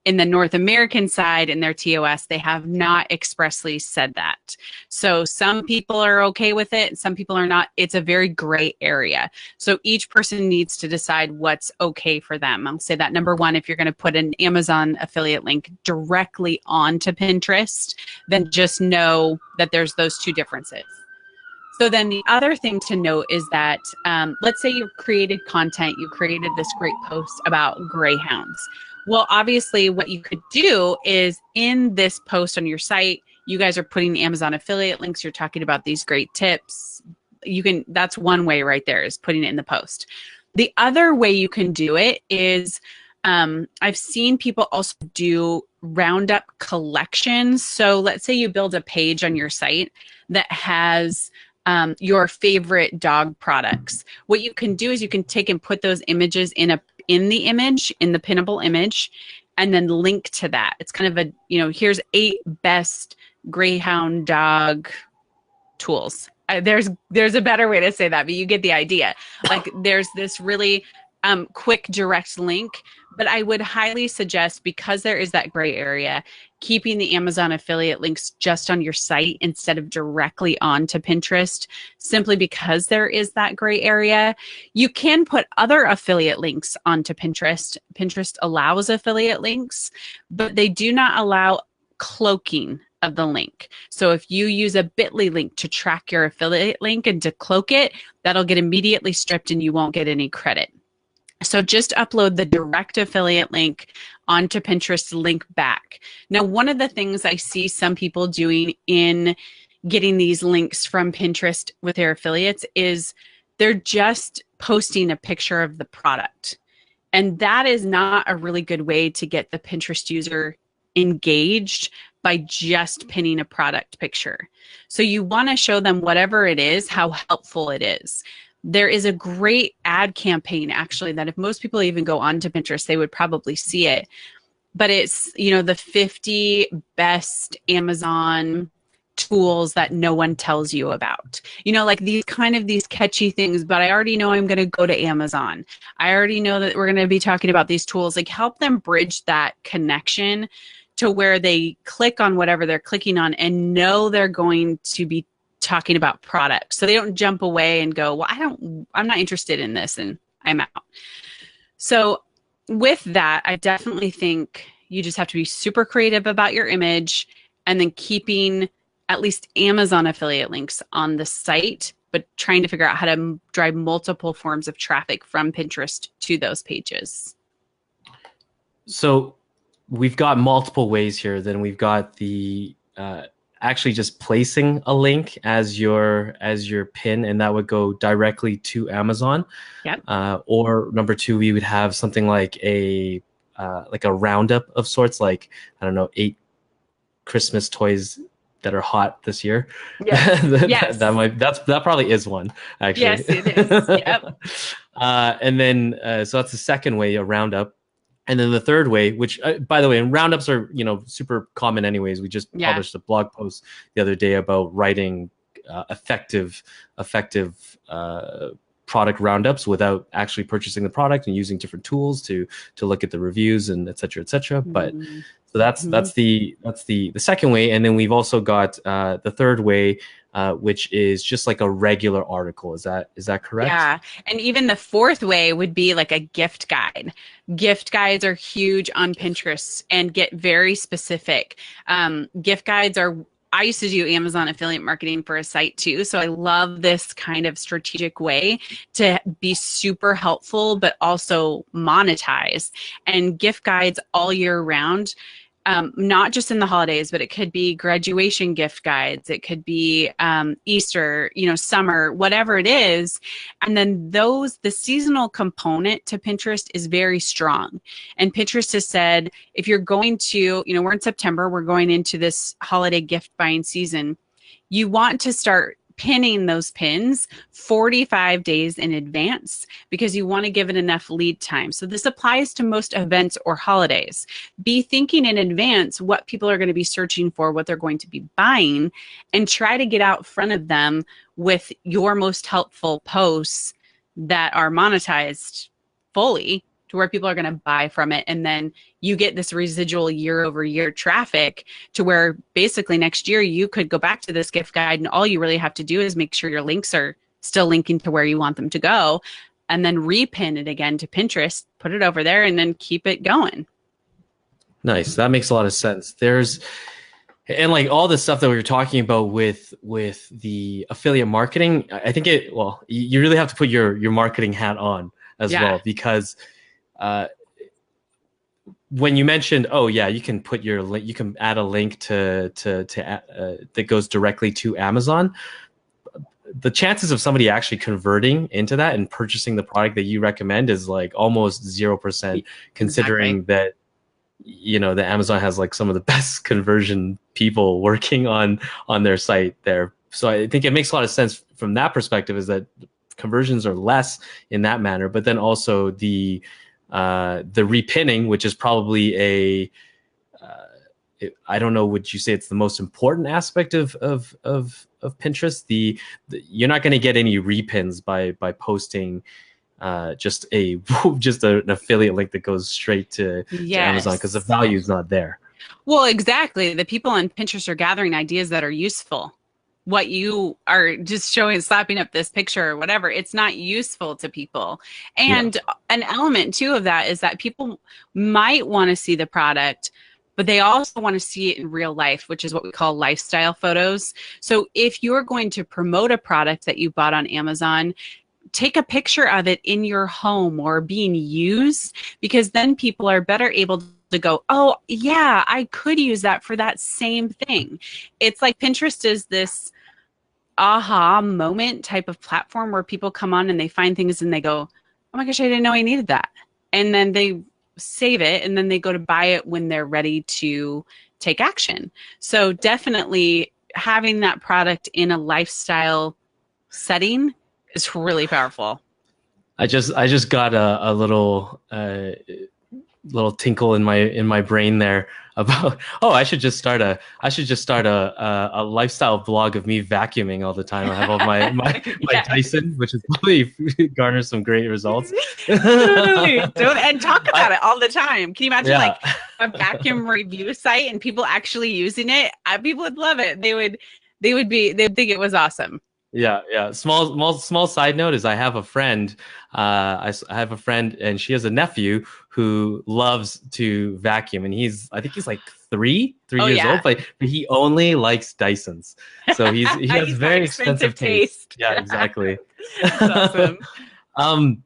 In the North American side, in their TOS, they have not expressly said that. So some people are okay with it, some people are not. It's a very gray area. So each person needs to decide what's okay for them. I'll say that number one, if you're going to put an Amazon affiliate link directly onto Pinterest, then just know that there's those two differences. So then the other thing to note is that, let's say you've created content, you created this great post about greyhounds. Well, obviously what you could do is in this post on your site, you guys are putting Amazon affiliate links. You're talking about these great tips. That's one way right there, is putting it in the post. The other way you can do it is, I've seen people also do roundup collections. So let's say you build a page on your site that has your favorite dog products. What you can do is you can take and put those images in the pinnable image, and then link to that. It's kind of here's 8 best greyhound dog tools. There's a better way to say that, but you get the idea. There's this really quick direct link, but I would highly suggest, because there is that gray area, keeping the Amazon affiliate links just on your site instead of directly onto Pinterest, simply because there is that gray area. You can put other affiliate links onto Pinterest. Pinterest allows affiliate links, but they do not allow cloaking of the link. So if you use a Bitly link to track your affiliate link and to cloak it, that'll get immediately stripped and you won't get any credit. So just upload the direct affiliate link onto Pinterest, link back. Now, one of the things I see some people doing in getting these links from Pinterest with their affiliates is they're just posting a picture of the product. And that is not a really good way to get the Pinterest user engaged by just pinning a product picture. So you want to show them whatever it is, how helpful it is. There is a great ad campaign actually that if most people even go onto Pinterest, they would probably see it. But it's, you know, the 50 best Amazon tools that no one tells you about. You know, like these kind of these catchy things, but I already know I'm going to go to Amazon. I already know that we're going to be talking about these tools. Like help them bridge that connection to where they click on whatever they're clicking on and know they're going to be talking about products. So they don't jump away and go, well, I'm not interested in this and I'm out. So with that, I definitely think you just have to be super creative about your image and then keeping at least Amazon affiliate links on the site, but trying to figure out how to drive multiple forms of traffic from Pinterest to those pages. So we've got multiple ways here. Then we've got the actually just placing a link as your pin, and that would go directly to Amazon. Yep. Or number two, we would have something like a roundup of sorts, like I don't know, 8 Christmas toys that are hot this year. Yes. Yes. that probably is one, actually. Yes, it is. Yep. And then so that's the second way, a roundup. And then the third way, which by the way, and roundups are, you know, super common anyways. We just published a blog post the other day about writing effective product roundups without actually purchasing the product and using different tools to look at the reviews and et cetera, et cetera. But so that's the second way. And then we've also got the third way, which is just like a regular article. Is that correct? Yeah. And even the fourth way would be like a gift guide. Gift guides are huge on Pinterest and get very specific. Gift guides I used to do Amazon affiliate marketing for a site too. So I love this kind of strategic way to be super helpful, but also monetize. And gift guides all year round. Not just in the holidays, but it could be graduation gift guides. It could be Easter, you know, summer, whatever it is. And then the seasonal component to Pinterest is very strong. And Pinterest has said, if you're going to, you know, we're in September, we're going into this holiday gift buying season. You want to start pinning those pins 45 days in advance because you want to give it enough lead time. So this applies to most events or holidays. Be thinking in advance what people are going to be searching for, what they're going to be buying, and try to get out front of them with your most helpful posts that are monetized fully to where people are going to buy from it. And then you get this residual year over year traffic to where basically next year you could go back to this gift guide and all you really have to do is make sure your links are still linking to where you want them to go and then repin it again to Pinterest, put it over there and then keep it going. Nice. That makes a lot of sense. And like all the stuff that we were talking about with the affiliate marketing, I think you really have to put your marketing hat on as well, because when you mentioned, you can put you can add a link to that goes directly to Amazon. The chances of somebody actually converting into that and purchasing the product that you recommend is like almost 0%, considering that, you know, that Amazon has like some of the best conversion people working on their site there. So I think it makes a lot of sense from that perspective, is that conversions are less in that manner, but then also the repinning, which is probably I don't know, would you say it's the most important aspect of Pinterest? You're not going to get any repins by posting just an affiliate link that goes straight to Amazon, because the value is not there. Well, exactly. The people on Pinterest are gathering ideas that are useful. What you are just showing, slapping up this picture or whatever, it's not useful to people. And an element too of that is that people might want to see the product, but they also want to see it in real life, which is what we call lifestyle photos. So if you're going to promote a product that you bought on Amazon, take a picture of it in your home or being used, because then people are better able to go, oh yeah, I could use that for that same thing. It's like Pinterest is this aha moment type of platform where people come on and they find things and they go, oh my gosh, I didn't know I needed that. and then they save it, and then they go to buy it when they're ready to take action. So definitely having that product in a lifestyle setting is really powerful. I just got a little little tinkle in my brain there about, oh, I should just start a lifestyle blog of me vacuuming all the time. I have all my Yeah. Dyson, which is probably garners some great results. Totally. And talk about it all the time. Can you imagine Yeah. like a vacuum review site and people actually using it? People would love it. They'd think it was awesome. Yeah. Small side note is I have a friend. I have a friend, and she has a nephew who loves to vacuum, and I think he's like three years yeah. old, but he only likes Dysons. So he has He's very got expensive taste. Yeah, exactly. That's awesome.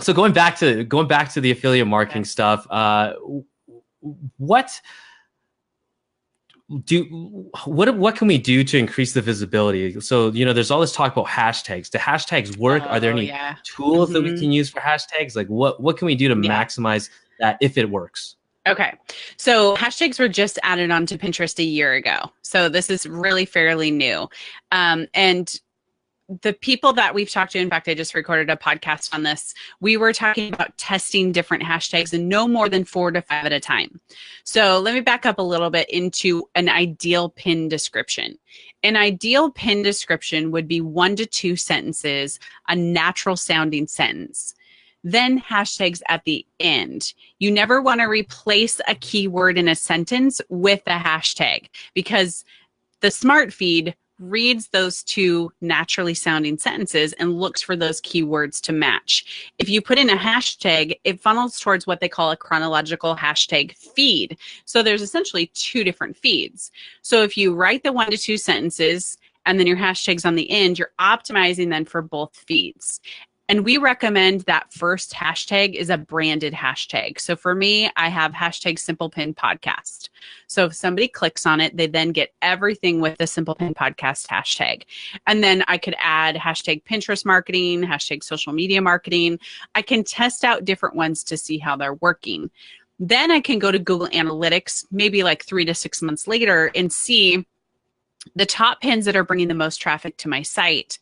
So going back to the affiliate marketing stuff, what can we do to increase the visibility? So, there's all this talk about hashtags. Do hashtags work? Are there any tools that we can use for hashtags? Like what can we do to maximize that if it works? Okay. So hashtags were just added onto Pinterest a year ago. So this is really fairly new. And the people that we've talked to, in fact, I just recorded a podcast on this. We were talking about testing different hashtags and no more than 4 to 5 at a time. So let me back up a little bit into an ideal pin description. An ideal pin description would be 1 to 2 sentences, a natural sounding sentence. Then hashtags at the end. You never want to replace a keyword in a sentence with a hashtag, because the smart feed reads those 2 naturally sounding sentences and looks for those keywords to match. If you put in a hashtag, it funnels towards what they call a chronological hashtag feed. So there's essentially 2 different feeds. So if you write the 1 to 2 sentences and then your hashtags on the end, you're optimizing then for both feeds. And we recommend that first hashtag is a branded hashtag. So for me, I have hashtag SimplePin Podcast. So if somebody clicks on it, they then get everything with the SimplePin Podcast hashtag. And then I could add hashtag Pinterest marketing, hashtag social media marketing. I can test out different ones to see how they're working. Then I can go to Google Analytics, maybe like 3 to 6 months later, and see the top pins that are bringing the most traffic to my site.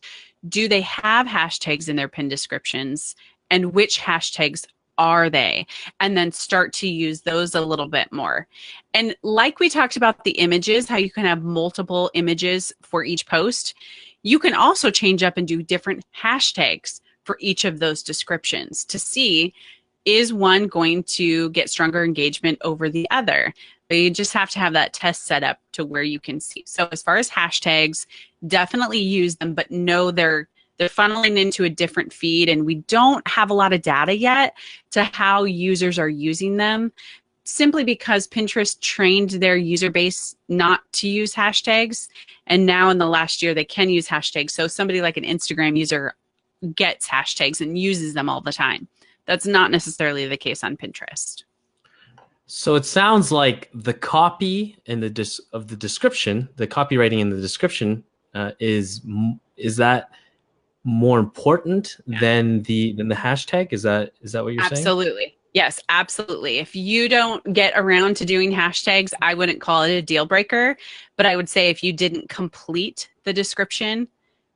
Do they have hashtags in their pin descriptions, and which hashtags are they? And then start to use those a little bit more. And like we talked about the images, how you can have multiple images for each post, you can also change up and do different hashtags for each of those descriptions to see, is one going to get stronger engagement over the other? But you just have to have that test set up to where you can see. So as far as hashtags, definitely use them, but know they're funneling into a different feed, and we don't have a lot of data yet to how users are using them, simply because Pinterest trained their user base not to use hashtags. And now in the last year, they can use hashtags. So somebody like an Instagram user gets hashtags and uses them all the time. That's not necessarily the case on Pinterest. So it sounds like the copy and the description, the copywriting in the description, is that more important than the hashtag? Is that what you're saying? Absolutely. Yes, absolutely. If you don't get around to doing hashtags, I wouldn't call it a deal breaker, but I would say if you didn't complete the description,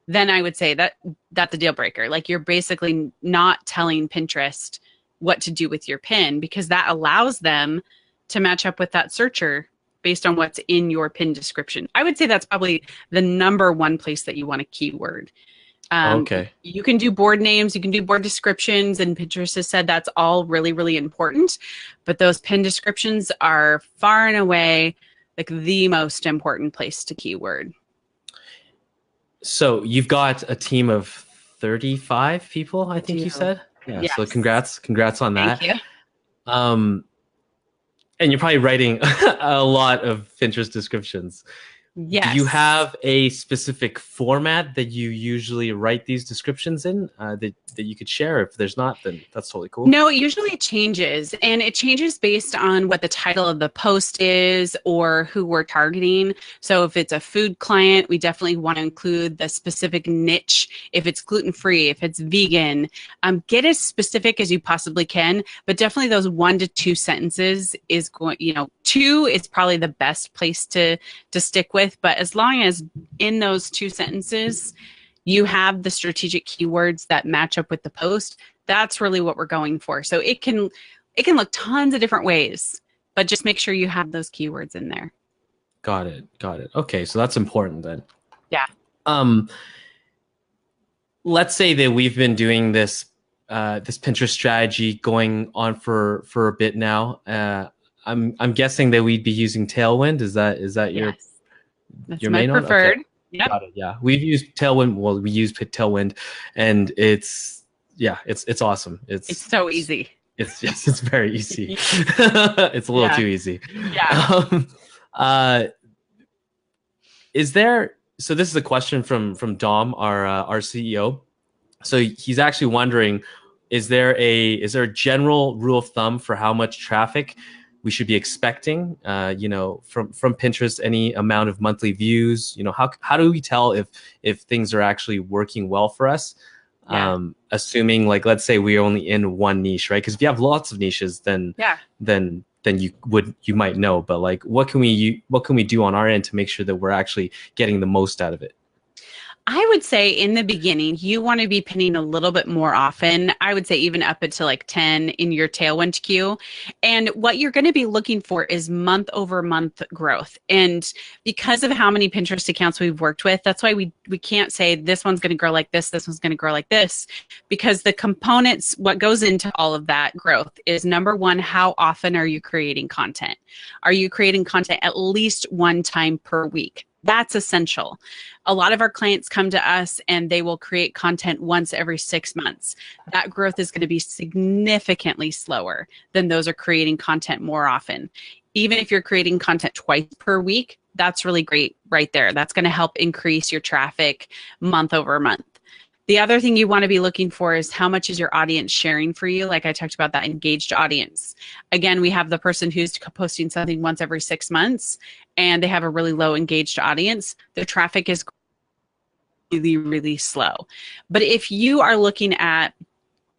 then I would say that's a deal breaker. Like, you're basically not telling Pinterest what to do with your pin, because that allows them to match up with that searcher based on what's in your pin description. I would say that's probably the number one place that you want a keyword. Okay. You can do board names, you can do board descriptions, and Pinterest has said that's all really, really important. But those pin descriptions are far and away like the most important place to keyword. So you've got a team of 35 people, I think you said? Yeah. Yes. So congrats on that. Thank you. And you're probably writing a lot of Pinterest descriptions. Do you Yes. have a specific format that you usually write these descriptions in that you could share? If there's not, then that's totally cool. No, it usually changes, and it changes based on what the title of the post is or who we're targeting. So if it's a food client, we definitely want to include the specific niche. If it's gluten-free, if it's vegan, get as specific as you possibly can, but definitely those 1 to 2 sentences is going, 2 is probably the best place to stick with, but as long as in those 2 sentences, you have the strategic keywords that match up with the post, that's really what we're going for. So it can look tons of different ways, but just make sure you have those keywords in there. Got it. Okay, so that's important then. Yeah. Let's say that we've been doing this this Pinterest strategy going on for a bit now. I'm guessing that we'd be using Tailwind. Is that your That's your my main preferred. one? Okay. Yep. Got it. Yeah, we've used Tailwind. Well, we use Tailwind, and it's awesome. It's so easy. It's very easy. It's a little too easy. Yeah. Is there? So this is a question from Dom, our CEO. So he's actually wondering, is there a general rule of thumb for how much traffic we should be expecting? From Pinterest, any amount of monthly views. How do we tell if things are actually working well for us? Yeah. Assuming, like, let's say we're only in one niche, right? Because if you have lots of niches, then you might know. But like, what can we do on our end to make sure that we're actually getting the most out of it? I would say in the beginning, you want to be pinning a little bit more often. I would say even up to like 10 in your Tailwind queue. And what you're going to be looking for is month over month growth. And because of how many Pinterest accounts we've worked with, that's why we can't say this one's going to grow like this one's going to grow like this, because the components, what goes into all of that growth is, number one, how often are you creating content? Are you creating content at least one time per week? That's essential. A lot of our clients come to us and they will create content once every 6 months. That growth is going to be significantly slower than those are creating content more often. Even if you're creating content twice per week, that's really great right there. That's going to help increase your traffic month over month. The other thing you want to be looking for is how much is your audience sharing for you? Like I talked about, that engaged audience. Again, we have the person who's posting something once every 6 months and they have a really low engaged audience. Their traffic is really, really slow. But if you are looking at,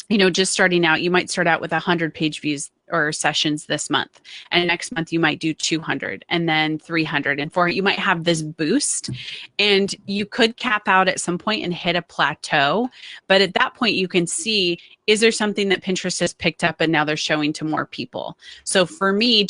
just starting out, you might start out with 100 page views or sessions this month. And next month you might do 200 and then 300 and 400. You might have this boost and you could cap out at some point and hit a plateau. But at that point you can see, is there something that Pinterest has picked up and now they're showing to more people? So for me,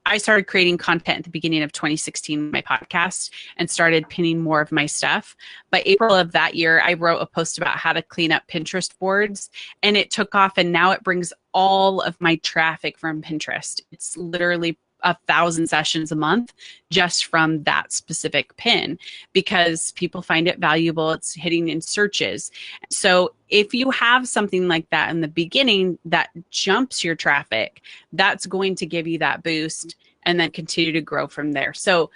I started creating content at the beginning of 2016, my podcast, and started pinning more of my stuff. By April of that year, I wrote a post about how to clean up Pinterest boards, and it took off, and now it brings all of my traffic from Pinterest. It's literally 1,000 sessions a month just from that specific pin, because people find it valuable. It's hitting in searches. So if you have something like that in the beginning that jumps your traffic, that's going to give you that boost and then continue to grow from there. So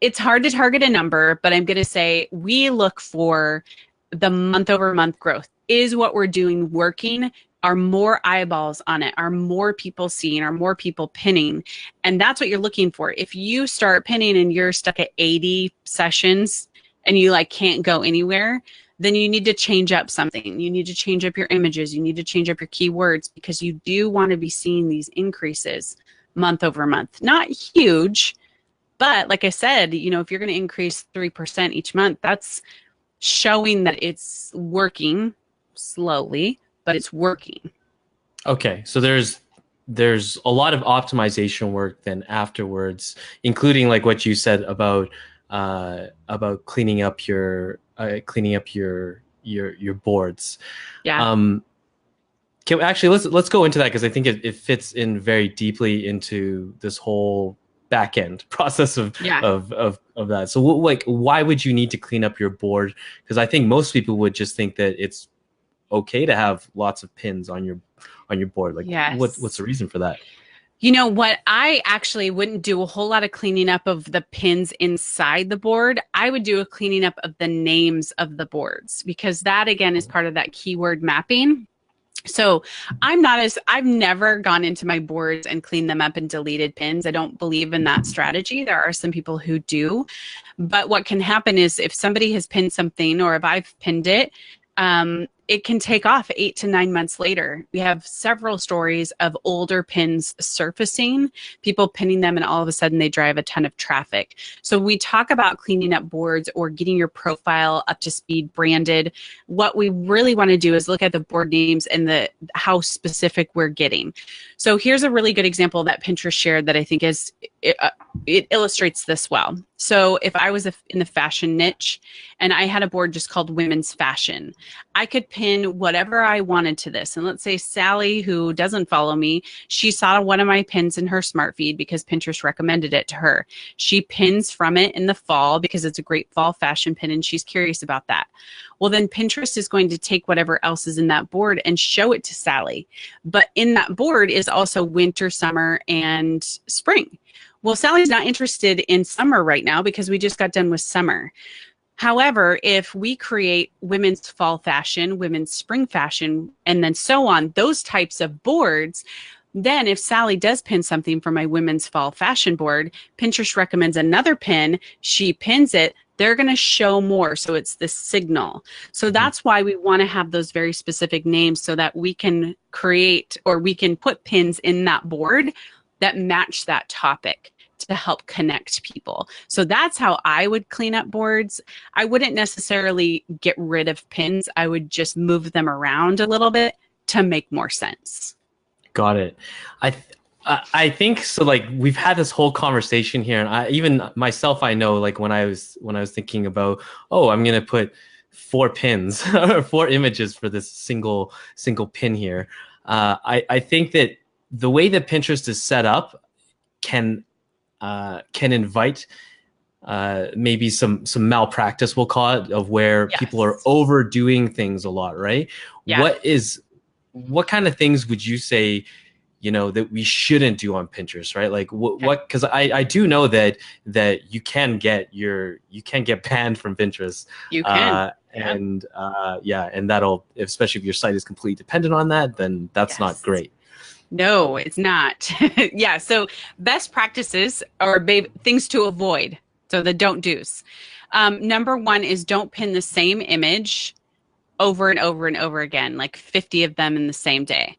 it's hard to target a number, but I'm going to say we look for the month over month growth. Is what we're doing working? Are more eyeballs on it? Are more people seeing? Are more people pinning? And that's what you're looking for. If you start pinning and you're stuck at 80 sessions and you can't go anywhere, then you need to change up something. You need to change up your images. You need to change up your keywords, because you do want to be seeing these increases month over month. Not huge, but like I said, if you're going to increase 3% each month, that's showing that it's working slowly, but it's working. Okay, so there's a lot of optimization work then afterwards, including like what you said about cleaning up your boards. Yeah. Let's go into that, because I think it fits in very deeply into this whole back end process of that. So why would you need to clean up your board? Because I think most people would just think that it's okay to have lots of pins on your board. What's the reason for that? You know what? I actually wouldn't do a whole lot of cleaning up of the pins inside the board. I would do a cleaning up of the names of the boards because that, again, is part of that keyword mapping. So I've never gone into my boards and cleaned them up and deleted pins. I don't believe in that strategy. There are some people who do. But what can happen is if somebody has pinned something or if I've pinned it, it can take off 8 to 9 months later. We have several stories of older pins surfacing, people pinning them, and all of a sudden they drive a ton of traffic. So we talk about cleaning up boards or getting your profile up to speed, branded. What we really want to do is look at the board names and how specific we're getting. So here's a really good example that Pinterest shared that I think it illustrates this well. So if I was in the fashion niche and I had a board just called women's fashion, I could pin whatever I wanted to this. And let's say Sally, who doesn't follow me, she saw one of my pins in her smart feed because Pinterest recommended it to her. She pins from it in the fall because it's a great fall fashion pin and she's curious about that. Well, then Pinterest is going to take whatever else is in that board and show it to Sally. But in that board is also winter, summer, and spring. Well, Sally's not interested in summer right now because we just got done with summer. However, if we create women's fall fashion, women's spring fashion, and then so on, those types of boards, then if Sally does pin something from my women's fall fashion board, Pinterest recommends another pin, she pins it, they're going to show more. So it's the signal. So that's why we want to have those very specific names so that we can create or we can put pins in that board that match that topic to help connect people. So that's how I would clean up boards. I wouldn't necessarily get rid of pins. I would just move them around a little bit to make more sense. Got it. I think so. Like we've had this whole conversation here, and even myself, I know, like when I was thinking about, oh, I'm gonna put 4 pins or 4 images for this single pin here. I think that the way that Pinterest is set up can invite maybe some malpractice, we'll call it, of where people are overdoing things a lot, right? Yeah. What kind of things would you say, that we shouldn't do on Pinterest, right? Like what, because I do know that you can get banned from Pinterest. You can. And that'll, especially if your site is completely dependent on that, then that's not great. No, it's not. Yeah. So best practices or things to avoid. So the don't do's. Number 1 is don't pin the same image over and over and over again, like 50 of them in the same day.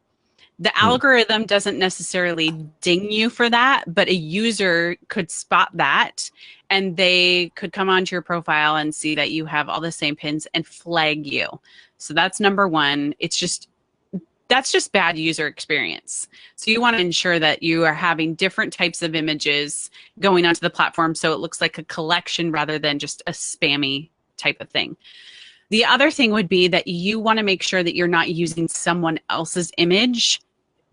The algorithm doesn't necessarily ding you for that, but a user could spot that and they could come onto your profile and see that you have all the same pins and flag you. So that's number 1. That's just bad user experience. So you want to ensure that you are having different types of images going onto the platform so it looks like a collection rather than just a spammy type of thing. The other thing would be that you want to make sure that you're not using someone else's image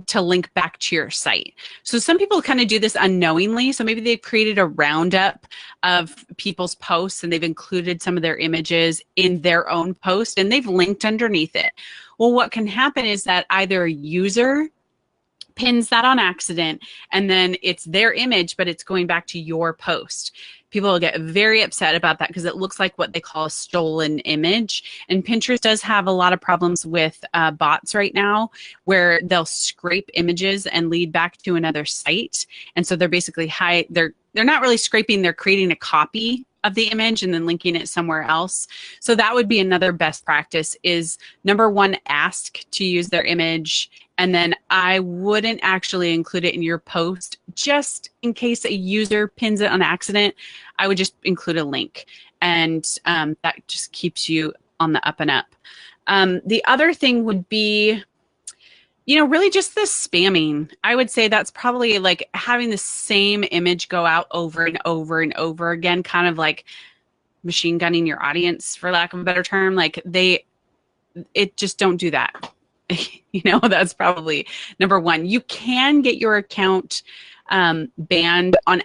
to link back to your site. So some people kind of do this unknowingly. So maybe they've created a roundup of people's posts and they've included some of their images in their own post and they've linked underneath it. Well, what can happen is that either a user pins that on accident and then it's their image, but it's going back to your post. People will get very upset about that because it looks like what they call a stolen image. And Pinterest does have a lot of problems with bots right now where they'll scrape images and lead back to another site. And so they're basically they're not really scraping, they're creating a copy of the image and then linking it somewhere else. So that would be another best practice is number 1, ask to use their image. And then I wouldn't actually include it in your post just in case a user pins it on accident. I would just include a link and that just keeps you on the up and up. The other thing would be, really just the spamming. I would say that's probably like having the same image go out over and over and over again, kind of like machine gunning your audience, for lack of a better term. Like just don't do that. That's probably number 1. You can get your account banned on.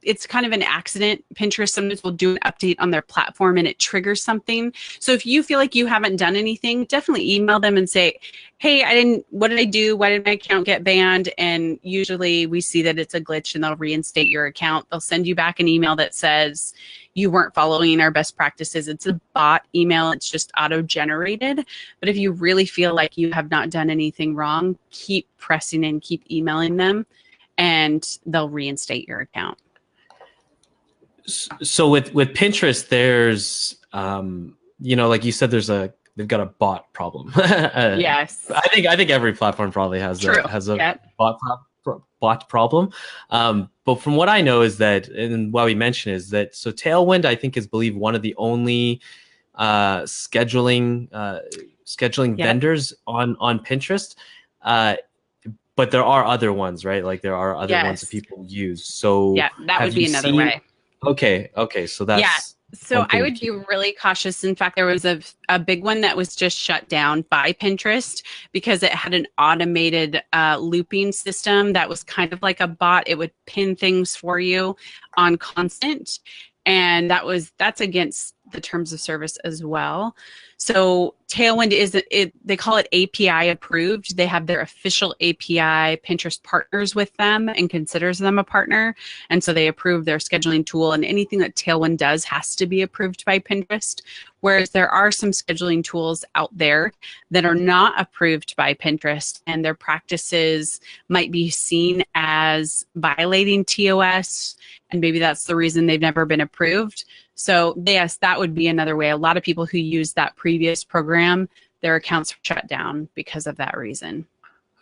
It's kind of an accident. Pinterest sometimes will do an update on their platform and it triggers something. So if you feel like you haven't done anything, definitely email them and say, hey, what did I do? Why did my account get banned? And usually we see that it's a glitch and they'll reinstate your account. They'll send you back an email that says you weren't following our best practices. It's a bot email. It's just auto-generated. But if you really feel like you have not done anything wrong, keep pressing and keep emailing them, and they'll reinstate your account. So with Pinterest, there's like you said, they've got a bot problem. Yes, I think every platform probably has a bot problem. But from what I know is that, and what we mentioned is that, so Tailwind, I think, is believe one of the only scheduling vendors on Pinterest. But there are other ones, right? Like there are other ones that people use. So yeah, that would be another way. Okay. So that's So I would be really cautious. In fact, there was a big one that was just shut down by Pinterest because it had an automated looping system that was kind of like a bot. It would pin things for you on constant. And that's against the terms of service as well. So Tailwind they call it API approved. They have their official API. Pinterest partners with them and considers them a partner. And so they approve their scheduling tool, and anything that Tailwind does has to be approved by Pinterest. Whereas there are some scheduling tools out there that are not approved by Pinterest, and their practices might be seen as violating TOS, and maybe that's the reason they've never been approved. So yes, that would be another way. A lot of people who use that previous program, their accounts are shut down because of that reason.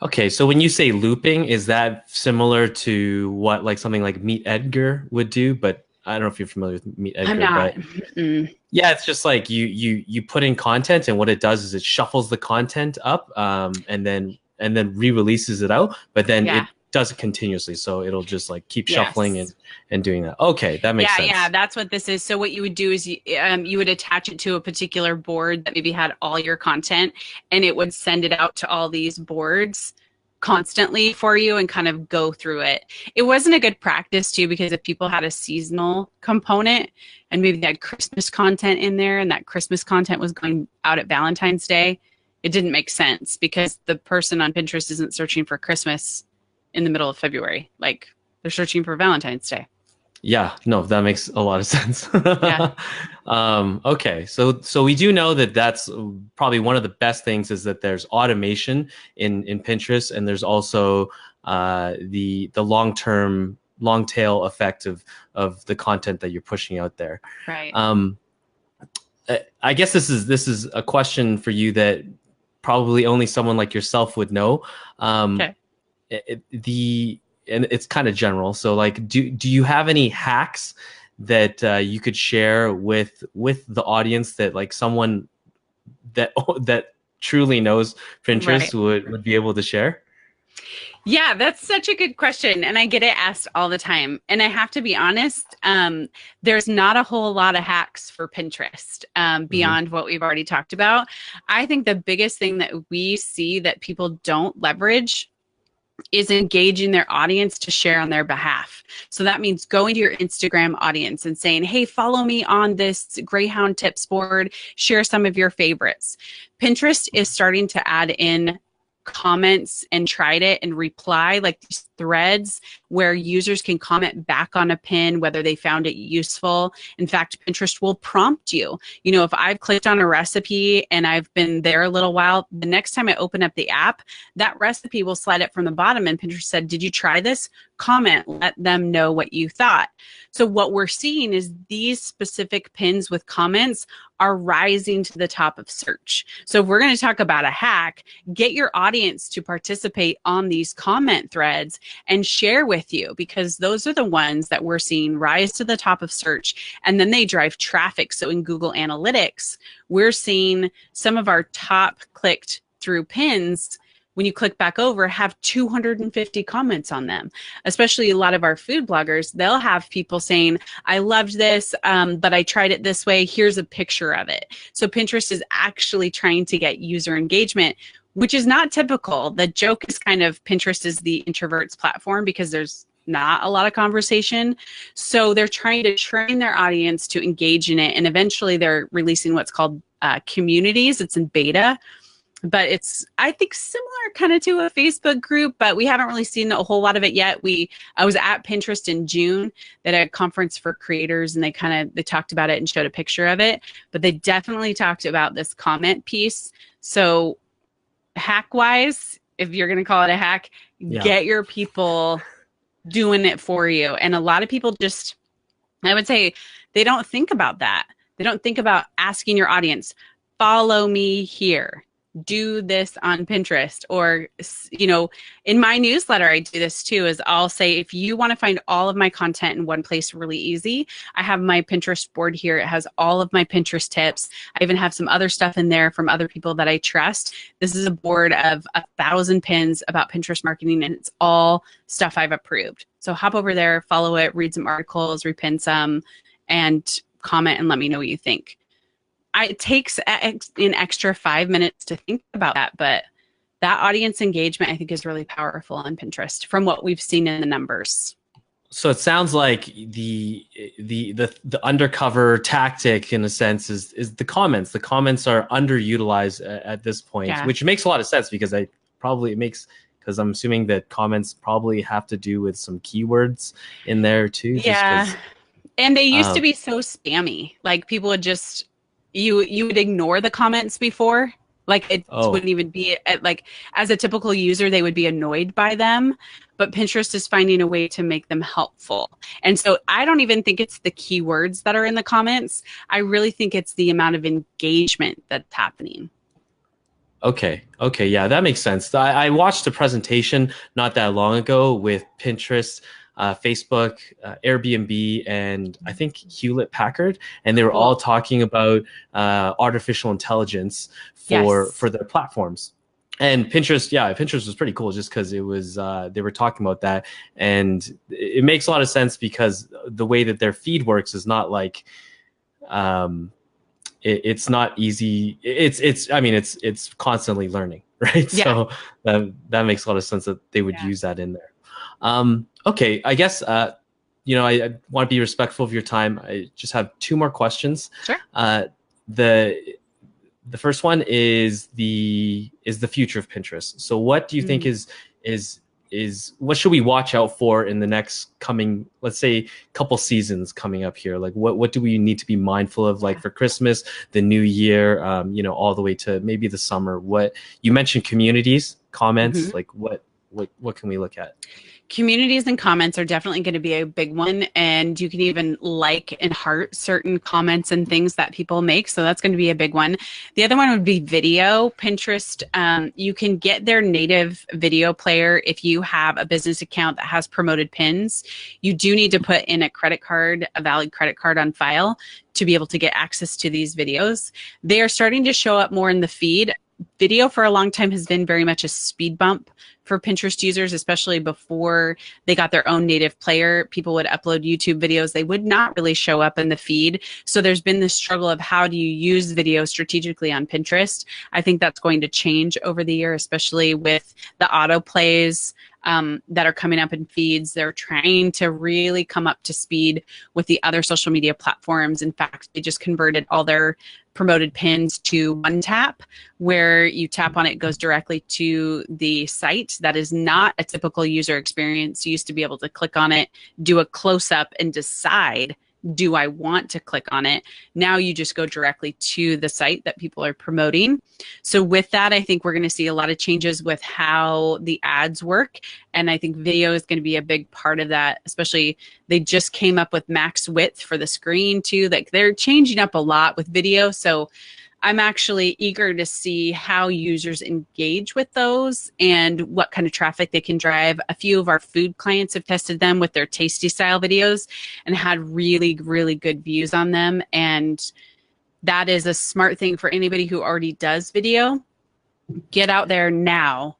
Okay, so when you say looping, is that similar to what like something like Meet Edgar would do? But I don't know if you're familiar with Meet Edgar. I'm not. But yeah, it's just like you put in content, and what it does is it shuffles the content up, and then re-releases it out. But then it does it continuously, so it'll just like keep shuffling and doing that. Okay, that makes sense. Yeah, that's what this is. So what you would do is you would attach it to a particular board that maybe had all your content, and it would send it out to all these boards constantly for you and kind of go through it. It wasn't a good practice too, because if people had a seasonal component and maybe they had Christmas content in there, and that Christmas content was going out at Valentine's Day, it didn't make sense because the person on Pinterest isn't searching for Christmas in the middle of February. Like, they're searching for Valentine's Day. Yeah, no, that makes a lot of sense. Yeah. Okay, so we do know that that's probably one of the best things is that there's automation in Pinterest, and there's also the long tail effect of the content that you're pushing out there. Right. I guess this is a question for you that probably only someone like yourself would know. Okay. And it's kind of general. So like, do you have any hacks that you could share with the audience that like someone that truly knows Pinterest would be able to share? Yeah, that's such a good question. And I get it asked all the time. And I have to be honest, there's not a whole lot of hacks for Pinterest beyond what we've already talked about. I think the biggest thing that we see that people don't leverage is engaging their audience to share on their behalf. So that means going to your Instagram audience and saying, hey, follow me on this Greyhound tips board, share some of your favorites. Pinterest is starting to add in comments and tried it and reply, like these threads where users can comment back on a pin whether they found it useful. In fact, Pinterest will prompt you. You know, if I've clicked on a recipe and I've been there a little while, the next time I open up the app, that recipe will slide up from the bottom, and Pinterest said, did you try this? Comment, let them know what you thought. So what we're seeing is these specific pins with comments are rising to the top of search. So if we're going to talk about a hack, get your audience to participate on these comment threads and share with you, because those are the ones that we're seeing rise to the top of search, and then they drive traffic. So in Google Analytics, we're seeing some of our top clicked through pins, when you click back over, have 250 comments on them. Especially a lot of our food bloggers, they'll have people saying, I loved this, but I tried it this way. Here's a picture of it. So Pinterest is actually trying to get user engagement, which is not typical. The joke is kind of Pinterest is the introverts platform because there's not a lot of conversation. So they're trying to train their audience to engage in it. And eventually they're releasing what's called communities. It's in beta, but it's, I think, similar kind of to a Facebook group, but we haven't really seen a whole lot of it yet. I was at Pinterest in June at a conference for creators, and they talked about it and showed a picture of it, but they definitely talked about this comment piece. So hack wise, if you're going to call it a hack, get your people doing it for you. And a lot of people just, I would say, they don't think about that. They don't think about asking your audience, follow me here, do this on Pinterest. Or, in my newsletter, I do this too, is I'll say, if you want to find all of my content in one place really easy, I have my Pinterest board here. It has all of my Pinterest tips. I even have some other stuff in there from other people that I trust. This is a board of 1,000 pins about Pinterest marketing, and it's all stuff I've approved. So hop over there, follow it, read some articles, repin some, and comment and let me know what you think. It takes an extra 5 minutes to think about that, but that audience engagement, I think, is really powerful on Pinterest from what we've seen in the numbers. So it sounds like the undercover tactic, in a sense, is the comments. The comments are underutilized at this point, which makes a lot of sense, because because I'm assuming that comments probably have to do with some keywords in there too. Yeah. And they used to be so spammy. Like, people would just, you would ignore the comments before. Like, it wouldn't even be, like, as a typical user, they would be annoyed by them. But Pinterest is finding a way to make them helpful. And so I don't even think it's the keywords that are in the comments. I really think it's the amount of engagement that's happening. Okay. Yeah, that makes sense. I watched a presentation not that long ago with Pinterest, Facebook, Airbnb, and I think Hewlett Packard, and they were all talking about artificial intelligence for their platforms. And Pinterest was pretty cool, just because it was they were talking about that, and it makes a lot of sense, because the way that their feed works is not like it's not easy. It's constantly learning, right? Yeah. So that makes a lot of sense that they would use that in there. Okay, I guess I want to be respectful of your time. I just have 2 more questions. Sure. The first one is the future of Pinterest. So what do you think is what should we watch out for in the next coming, let's say, couple seasons coming up here? Like, what do we need to be mindful of, like, for Christmas, the new year, all the way to maybe the summer? What you mentioned, communities, comments, like what can we look at? Communities and comments are definitely going to be a big one, and you can even like and heart certain comments and things that people make. So that's going to be a big one. The other one would be video. Pinterest, you can get their native video player if you have a business account that has promoted pins. You do need to put in a valid credit card on file to be able to get access to these videos. They are starting to show up more in the feed. Video for a long time has been very much a speed bump for Pinterest users, especially before they got their own native player. People would upload YouTube videos. They would not really show up in the feed. So there's been this struggle of, how do you use video strategically on Pinterest? I think that's going to change over the year, especially with the autoplays that are coming up in feeds. They're trying to really come up to speed with the other social media platforms. In fact, they just converted all their promoted pins to one tap, where you tap on it, goes directly to the site. That is not a typical user experience. You used to be able to click on it, do a close-up, and decide, do I want to click on it? Now you just go directly to the site that people are promoting. So with that, I think we're going to see a lot of changes with how the ads work. And I think video is going to be a big part of that, especially they just came up with max width for the screen too. Like, they're changing up a lot with video. So I'm actually eager to see how users engage with those and what kind of traffic they can drive. A few of our food clients have tested them with their tasty style videos and had really, really good views on them. And that is a smart thing for anybody who already does video. Get out there now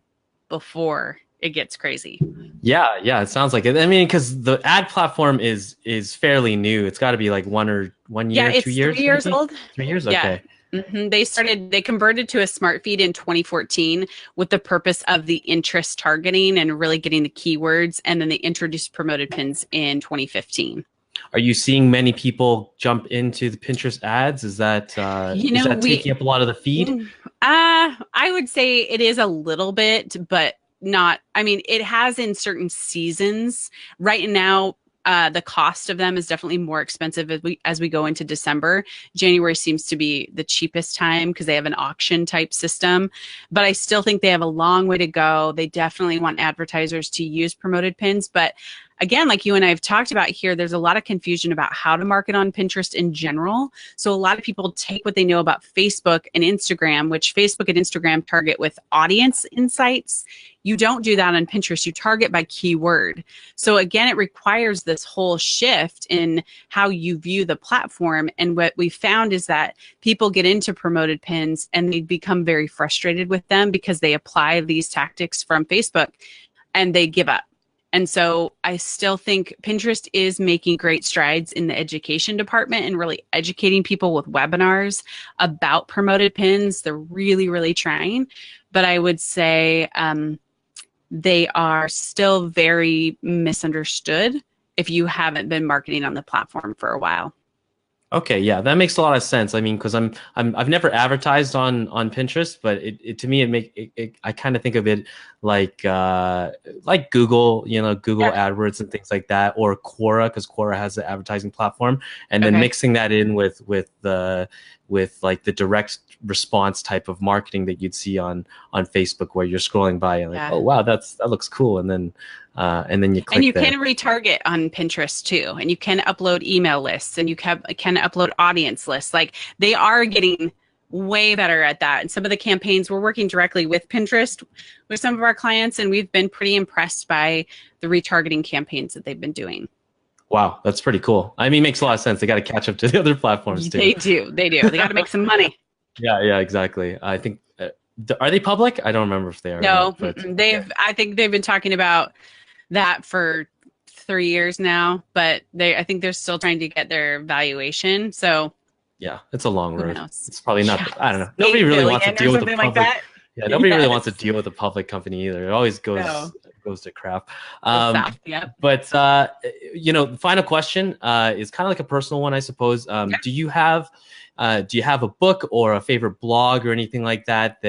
before it gets crazy. Yeah, it sounds like it. I mean, because the ad platform is fairly new. It's got to be like 1 year, 2 years. 3 years old. 3 years, okay. They converted to a smart feed in 2014 with the purpose of the interest targeting and really getting the keywords. And then they introduced promoted pins in 2015. Are you seeing many people jump into the Pinterest ads? Is that taking up a lot of the feed? I would say it is a little bit, but not. I mean, it has in certain seasons. Right now, the cost of them is definitely more expensive as we go into December. January seems to be the cheapest time because they have an auction type system, but I still think they have a long way to go. They definitely want advertisers to use promoted pins, but again, like you and I have talked about here, there's a lot of confusion about how to market on Pinterest in general. So a lot of people take what they know about Facebook and Instagram, which Facebook and Instagram target with audience insights. You don't do that on Pinterest. You target by keyword. So again, it requires this whole shift in how you view the platform. And what we found is that people get into promoted pins and they become very frustrated with them because they apply these tactics from Facebook and they give up. And so I still think Pinterest is making great strides in the education department and really educating people with webinars about promoted pins. They're really, really trying. But I would say they are still very misunderstood if you haven't been marketing on the platform for a while. Okay, yeah, that makes a lot of sense. I mean, because I've never advertised on Pinterest, but it to me I kind of think of it like Google, Google AdWords and things like that, or Quora, because Quora has an advertising platform, and then mixing that in with like the direct response type of marketing that you'd see on Facebook, where you're scrolling by and like, oh wow, that looks cool, and then you click. And you can retarget on Pinterest too, and you can upload email lists, and you can upload audience lists. Like, they are getting way better at that. And some of the campaigns, we're working directly with Pinterest with some of our clients, and we've been pretty impressed by the retargeting campaigns that they've been doing. Wow, that's pretty cool. I mean, it makes a lot of sense. They got to catch up to the other platforms too. They do. They got to make some money. Yeah, exactly. I think, are they public? I don't remember if they are. No, but I think they've been talking about that for 3 years now, but I think they're still trying to get their valuation. So yeah, it's a long road. It's probably not. I don't know. Nobody really wants to deal with the public. Like yeah, nobody really wants to deal with a public company either. It always goes to crap. But the final question is kind of like a personal one, I suppose. Do you have a book or a favorite blog or anything like that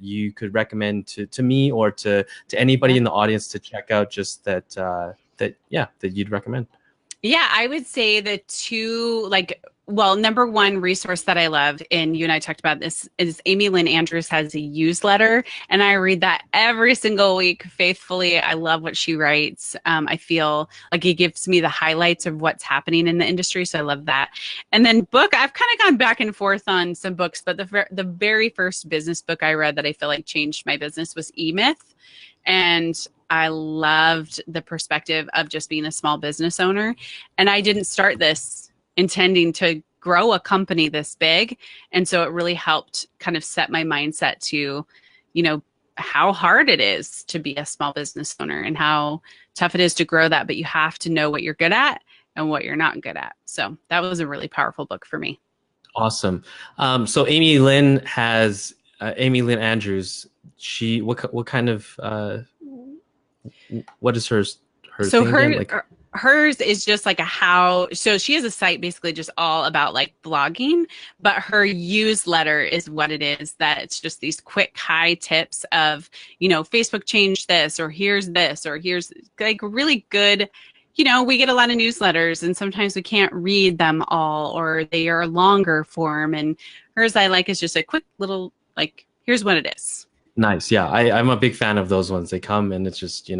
you could recommend to me or to anybody in the audience to check out? Just that you'd recommend. Yeah, I would say the two, number one resource that I love, and you and I talked about this, is Amy Lynn Andrews has a newsletter, and I read that every single week faithfully. I love what she writes. I feel like it gives me the highlights of what's happening in the industry, so I love that. And then book, I've kind of gone back and forth on some books, but the very first business book I read that I feel like changed my business was E-Myth. And I loved the perspective of just being a small business owner. And I didn't start this intending to grow a company this big. And so it really helped kind of set my mindset to, how hard it is to be a small business owner and how tough it is to grow that. But you have to know what you're good at and what you're not good at. So that was a really powerful book for me. Awesome. So Amy Lynn Andrews. What kind of what is hers so thing again? Hers is just like so she has a site basically just all about like blogging, but her newsletter is what it is, that it's just these quick high tips of, Facebook changed this, or here's like really good. We get a lot of newsletters and sometimes we can't read them all, or they are longer form, and hers I like is just a quick little, like, here's what it is. Nice. Yeah, I'm a big fan of those ones. They come and it's just,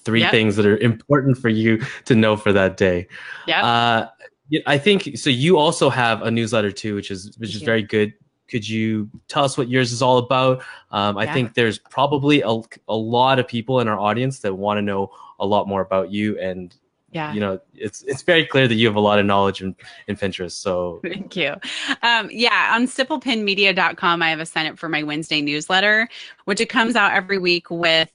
three things that are important for you to know for that day. Yeah. I think so. You also have a newsletter too, which is very good. Could you tell us what yours is all about? I think there's probably a lot of people in our audience that want to know a lot more about you, and it's very clear that you have a lot of knowledge in Pinterest. So thank you. On SimplePinMedia.com, I have a sign up for my Wednesday newsletter, which it comes out every week with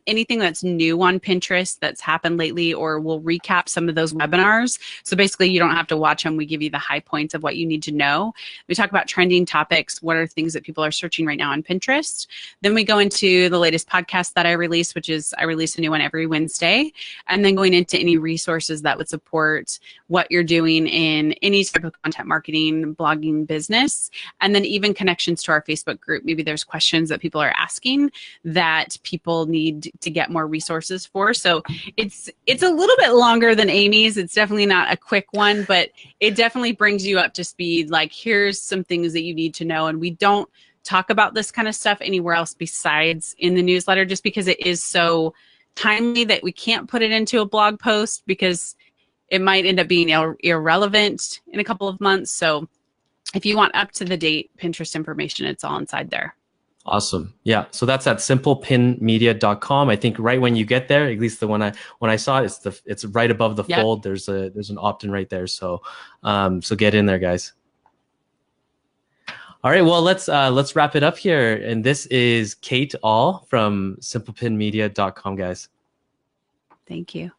anything that's new on Pinterest that's happened lately, or we'll recap some of those webinars. So basically, you don't have to watch them. We give you the high points of what you need to know. We talk about trending topics. What are things that people are searching right now on Pinterest? Then we go into the latest podcast that I release, which is I release a new one every Wednesday, and then going into any resources that would support what you're doing in any type of content marketing, blogging business, and then even connections to our Facebook group. Maybe there's questions that people are asking that people need to get more resources for. So it's a little bit longer than Amy's. It's definitely not a quick one, but it definitely brings you up to speed. Like, here's some things that you need to know. And we don't talk about this kind of stuff anywhere else besides in the newsletter, just because it is so timely that we can't put it into a blog post because it might end up being irrelevant in a couple of months. So if you want up to the date Pinterest information, it's all inside there. Awesome. Yeah. So that's at simplepinmedia.com. I think right when you get there, at least when I saw it, it's right above the fold. There's an opt-in right there. So so get in there, guys. All right. Well, let's wrap it up here. And this is Kate All from simplepinmedia.com, guys. Thank you.